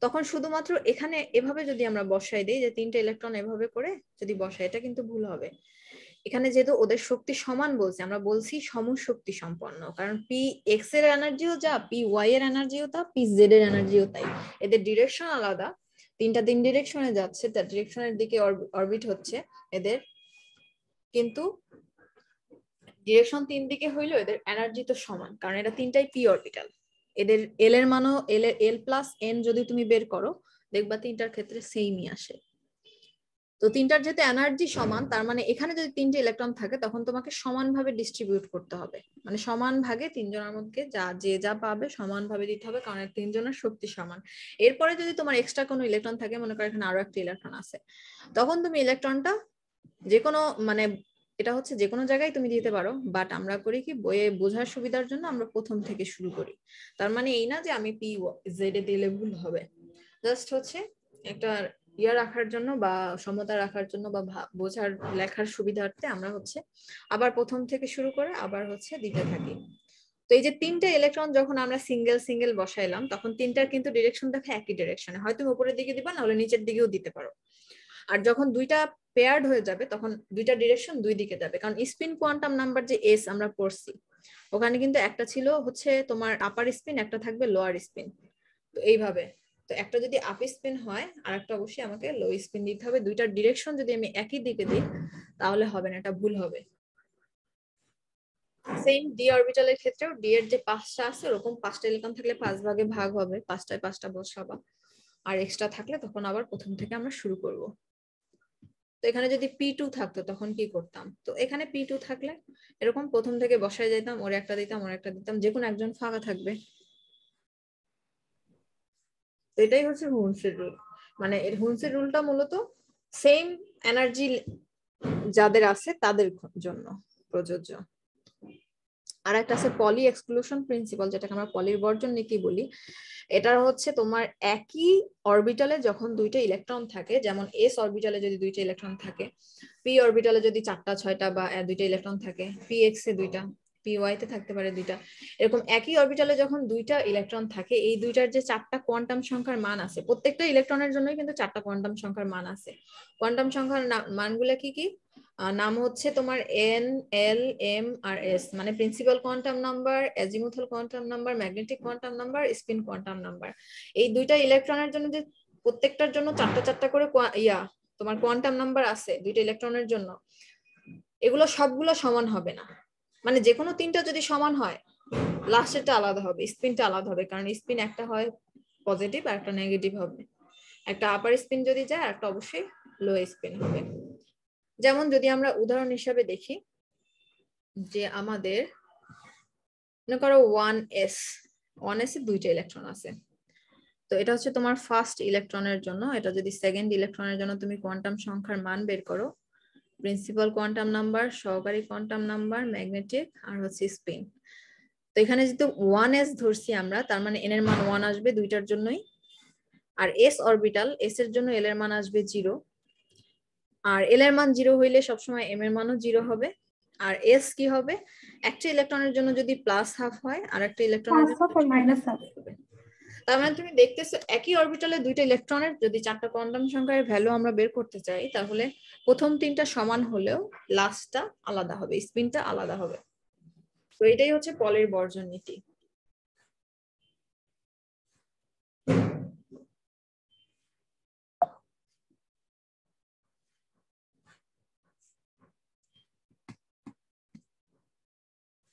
তখন শুধুমাত্র এখানে এভাবে যদি আমরা বসাই দিই যে 3টা ইলেকট্রন এভাবে করে যদি বসাই, এটা কিন্তু ভুল হবে। এখানে যেহেতু ওদের শক্তি সমান বলছে, আমরা বলছি সমশক্তি সম্পন্ন, কারণ পি এক্স এর এনার্জিও যা, পি ওয়াই এর এনার্জিও তা, পি জেড এর এনার্জিও তাই। এদের ডিরেকশন আলাদা, 3টা 3 ডিরেকশনে যাচ্ছে, তার ডিরেকশনের দিকে অরবিট হচ্ছে এদের, কিন্তু ডিরেকশন 3 দিকে হইলো এদের এনার্জি তো সমান, কারণ এটা 3টাই পি অরবিটাল। এদের এল এর মানও এল প্লাস এন যদি তুমি বের করো দেখবা 3টার ক্ষেত্রে সেমই আসে। তো 3টার যেহেতু এনার্জি সমান, তার মানে এখানে যদি 3টে ইলেকট্রন থাকে তখন তোমাকে সমানভাবে ডিস্ট্রিবিউট করতে হবে, মানে সমান ভাগে 3জনের মধ্যে যা পাবে সমানভাবে দিতে হবে, কারণ 3জনের শক্তি সমান। এরপরে যদি তোমার এক্সট্রা কোনো ইলেকট্রন থাকে, মনে করো এখানে আরো একটা ইলেকট্রন আছে, তখন তুমি ইলেকট্রনটা যে কোনো মানে এটা হচ্ছে যে কোনো জায়গায় তুমি দিতে পারো, বাট আমরা করি কি বইয়ে বোঝার সুবিধার জন্য আমরা প্রথম থেকে শুরু করি। তার মানে এই না যে আমি পি জেড এ দিলে ভুল হবে, জাস্ট হচ্ছে একটা ইয়া রাখার জন্য বা সমতা রাখার জন্য বা বোঝার লেখার সুবিধার্থে আমরা হচ্ছে আবার প্রথম থেকে শুরু করে আবার হচ্ছে দিতে থাকি। তো এই যে 3টে ইলেকট্রন যখন আমরা সিঙ্গেল সিঙ্গেল বসাইলাম, তখন 3টার কিন্তু ডিরেকশন দেখে একই ডিরেকশনে, হয়তো তুমি উপরের দিকে দিবা, নাহলে নিচের দিকেও দিতে পারো। আর যখন 2টা পেয়ার্ড হয়ে যাবে তখন 2টা ডিরেকশন 2 দিকে যাবে, কারণ স্পিন কোয়ান্টাম নাম্বার যে এস আমরা পড়ছি ওখানে কিন্তু একটা ছিল হচ্ছে তোমার আপার স্পিন, একটা থাকবে লোয়ার স্পিন। তো এইভাবে, তো একটা যদি আপ স্পিন হয় আর একটা অবশ্যই আমাকে লো স্পিন দিতে হবে। 2টার ডিরেকশন যদি আমি একই দিকে দিই তাহলে হবে না, এটা ভুল হবে। সেম ডি অরবিটালের ক্ষেত্রেও ডি এর যে 5টা আছে ওরকম 5টা ইলেকট্রন থাকলে 5 ভাগে ভাগ হবে, 5টায় 5টা বসাবা, আর এক্সট্রা থাকলে তখন আবার প্রথম থেকে আমরা শুরু করব। তো এখানে যদি P2 থাকতো তখন কি করতাম, তো এখানে P2 থাকলে এরকম প্রথম থেকে বসায় যেতাম, ওর একটা দিতাম ওর একটা দিতাম, যে কোনো একজন ফাঁকা থাকবে। এটাই হচ্ছে হুনসের রুল। মানে এর হুনসের রুলটা মূলত সেম এনার্জি যাদের আছে তাদের জন্য প্রযোজ্য। আর একটা আছে পলি এক্সক্লুশন প্রিন্সিপাল, যেটাকে আমরা পলির বর্জন নীতি বলি। এটা হচ্ছে তোমার একই অরবিটালে যখন 2টা ইলেকট্রন থাকে, যেমন এস অরবিটালে যদি 2টা ইলেকট্রন থাকে, পি অরবিটালে যদি 4টা 6টা বা 2টা ইলেকট্রন থাকে, পি এক্স এ 2টা, পি ওয়াই তে থাকতে পারে 2টা, এরকম একই অরবিটালে যখন 2টা ইলেকট্রন থাকে, এই 2টার যে 4টা কোয়ান্টাম সংখ্যার মান আছে, প্রত্যেকটা ইলেকট্রনের জন্যই কিন্তু 4টা কোয়ান্টাম সংখ্যার মান আছে। কোয়ান্টাম সংখ্যার মানগুলো কি কি? নাম হচ্ছে তোমার এন, এল, এম আর এস, মানে principal quantum number, azimuthal quantum number, magnetic quantum number, spin quantum number. এই দুইটা ইলেকট্রনের জন্য যে প্রত্যেকটার জন্য চারটা চারটা করে তোমার কোয়ান্টাম নাম্বার আছে দুইটা ইলেকট্রনের জন্য, এগুলো সবগুলো সমান হবে না। মানে যে কোনো তিনটা যদি সমান হয়, লাস্টেরটা আলাদা হবে, স্পিনটা আলাদা হবে, কারণ স্পিন একটা হয় পজিটিভ আর একটা নেগেটিভ হবে। একটা আপার স্পিন যদি যায়, একটা অবশ্যই লো স্পিন হবে। যেমন যদি আমরা উদাহরণ হিসাবে দেখি যে আমাদের মনে করো 1s এ দুইটা ইলেকট্রন আছে, তো এটা হচ্ছে তোমার ফার্স্ট ইলেকট্রনের জন্য। এটা যদি সেকেন্ড ইলেকট্রনের জন্য তুমি কোয়ান্টাম সংখ্যার মান বের করো, প্রিন্সিপাল কোয়ান্টাম নাম্বার, সহকারী কোয়ান্টাম নাম্বার, ম্যাগনেটিক আর হচ্ছে স্পিন। তো এখানে যেহেতু 1s ধরছি আমরা, তার মানে n এর মান 1 আসবে দুইটার জন্যই। আর s অরবিটাল, s এর জন্য l এর মান আসবে 0, আর l এর মান 0 হইলে সবসময় m এর মানও 0 হবে। আর s কি হবে, একটা ইলেকট্রনের জন্য যদি প্লাস হাফ হয় আর একটা ইলেকট্রনের জন্য মাইনাস হাফ হবে। তার মানে তুমি দেখতেছো একই অরবিটালে দুইটা ইলেকট্রনের যদি চারটা কোয়ান্টাম সংখ্যার ভ্যালু আমরা বের করতে চাই, তাহলে প্রথম তিনটা সমান হলেও লাস্টটা আলাদা হবে, স্পিনটা আলাদা হবে। তো এটাই হচ্ছে পলের বর্জন নীতি।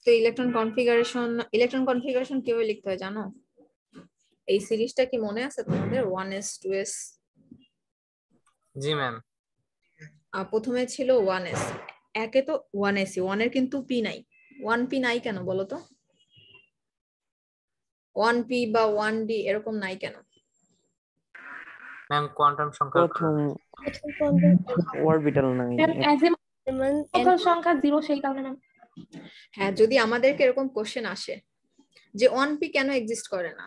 তো ইলেকট্রন কনফিগারেশন কিভাবে লিখতে হয় জানো? এই সিরিজটা কি মনে আছে তোমাদের? 1s 2s। জি ম্যাম। প্রথমে ছিল 1s, একে তো 1s, 1 এর কিন্তু p নাই। 1p নাই কেন বলো তো? 1p বা 1d এরকম নাই কেন? ম্যাম কোয়ান্টাম সংখ্যা প্রথম অরবিটাল নাই, অ্যাজিমুথাল সংখ্যা 0 সেই কারণে ম্যাম। হ্যাঁ, যদি আমাদেরকে এরকম কোশ্চেন আসে যে 1p কেন এক্সিস্ট করে না,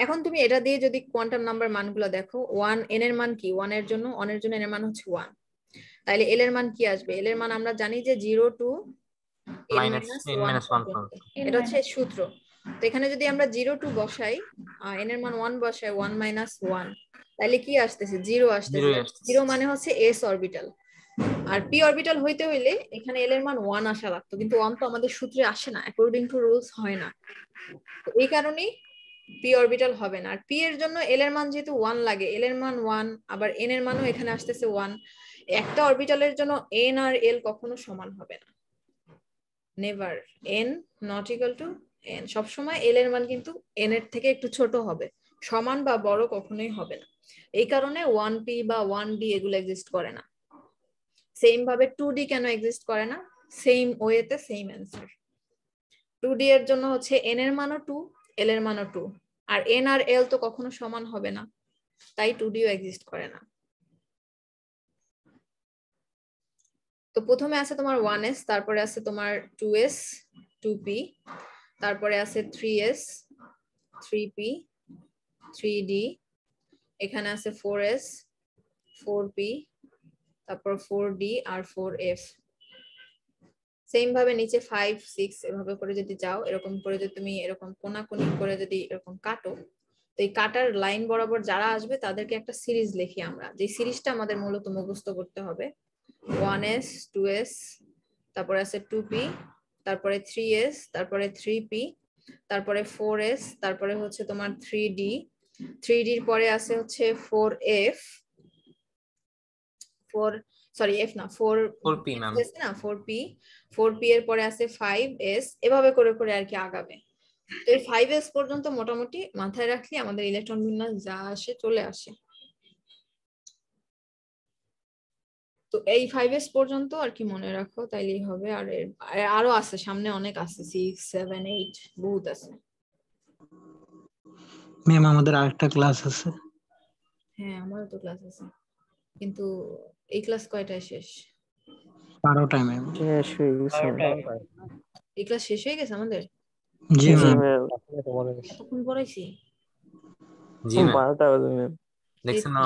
এখন তুমি এটা দিয়ে যদি কোয়ান্টাম নাম্বার মানগুলো দেখো, 1 n এর মান কি 1 এর জন্য n এর মান হচ্ছে 1, তাইলে l এর মান কি আসবে? l এর মান আমরা জানি যে 0 to n - 1 পর্যন্ত, এটা হচ্ছে সূত্র। তো এখানে যদি আমরা 0 to বসাই, n এর মান 1 বসাই, 1 - 1, তাইলে কি আসতেছে? 0 আসতেছে। 0 মানে হচ্ছে s অরবিটাল। আর p অরবিটাল হইতে হইলে এখানে l এর মান 1 আসা লাগতো, কিন্তু 1 তো আমাদের সূত্রে আসে না, অ্যাকর্ডিং টু রুলস হয় না। তো এই কারণেই p অরবিটাল হবে না। আর p এর জন্য l এর মান যেহেতু 1 লাগে, l এর মান 1, আবার n এর মানও এখানে আসতেছে 1, একটা অরবিটালের জন্য n আর l কখনো সমান হবে না, never. n not equal to n, সবসময় l এর মান কিন্তু n এর থেকে একটু ছোট হবে, সমান বা বড় কখনোই হবে না। এই কারণে 1p বা 1d এগুলো এক্সিস্ট করে না। সেম ভাবে 2d কেন এক্সিস্ট করে না? সেম ওয়েতে সেম অ্যান্সার। 2d এর জন্য হচ্ছে n এর মানও 2, l এর মানও 2, আর n আর l তো কখনো সমান হবে না, তাই 2d ও এক্সিস্ট করে না। তো প্রথমে আছে তোমার 1s, তারপরে আছে তোমার 2s 2p, তারপরে আছে 3s 3p 3d, এখানে আছে 4s 4p, তারপর 4d আর 4f। সেম ভাবে নিচে 5 6 এভাবে করে যদি যাও, এরকম করে যদি তুমি এরকম কোনাকুনি করে যদি এরকম কাটো, তো এই কাটার লাইন বরাবর যারা আসবে তাদেরকে একটা সিরিজ লিখি আমরা, যে সিরিজটা আমাদের মূলত মুখস্থ করতে হবে। 1s 2s, তারপরে আছে 2p, তারপরে 3s, তারপরে 3p, তারপরে 4s, তারপরে হচ্ছে তোমার 3d, 3d এর পরে আছে হচ্ছে 4f, 4p ম্যাম, 4p এর পরে আছে 5s, এভাবে করে করে আর কি আগাবে। তো এই 5s পর্যন্ত মোটামুটি মাথায় রাখলে আমাদের ইলেকট্রন বিন্যাস যা আসে চলে আসে। তো এই 5s পর্যন্ত আর কি মনে রাখো, তাইলেই হবে। আর আরো আছে, সামনে অনেক আছে, 6 7 8 বহুত আছে। ম্যাম আমাদের আরেকটা ক্লাস আছে। হ্যাঁ, আমারও তো ক্লাস আছে, কিন্তু এই ক্লাস কয়টায় শেষ? 12টায় ম্যাম। শেষ হয়ে গেছে। এই ক্লাস শেষ হয়ে গেছে আমাদের? জি ম্যাম। এতক্ষণ পড়াইছি? জি ম্যাম। 12টা বাজে ম্যাম। দেখছেন না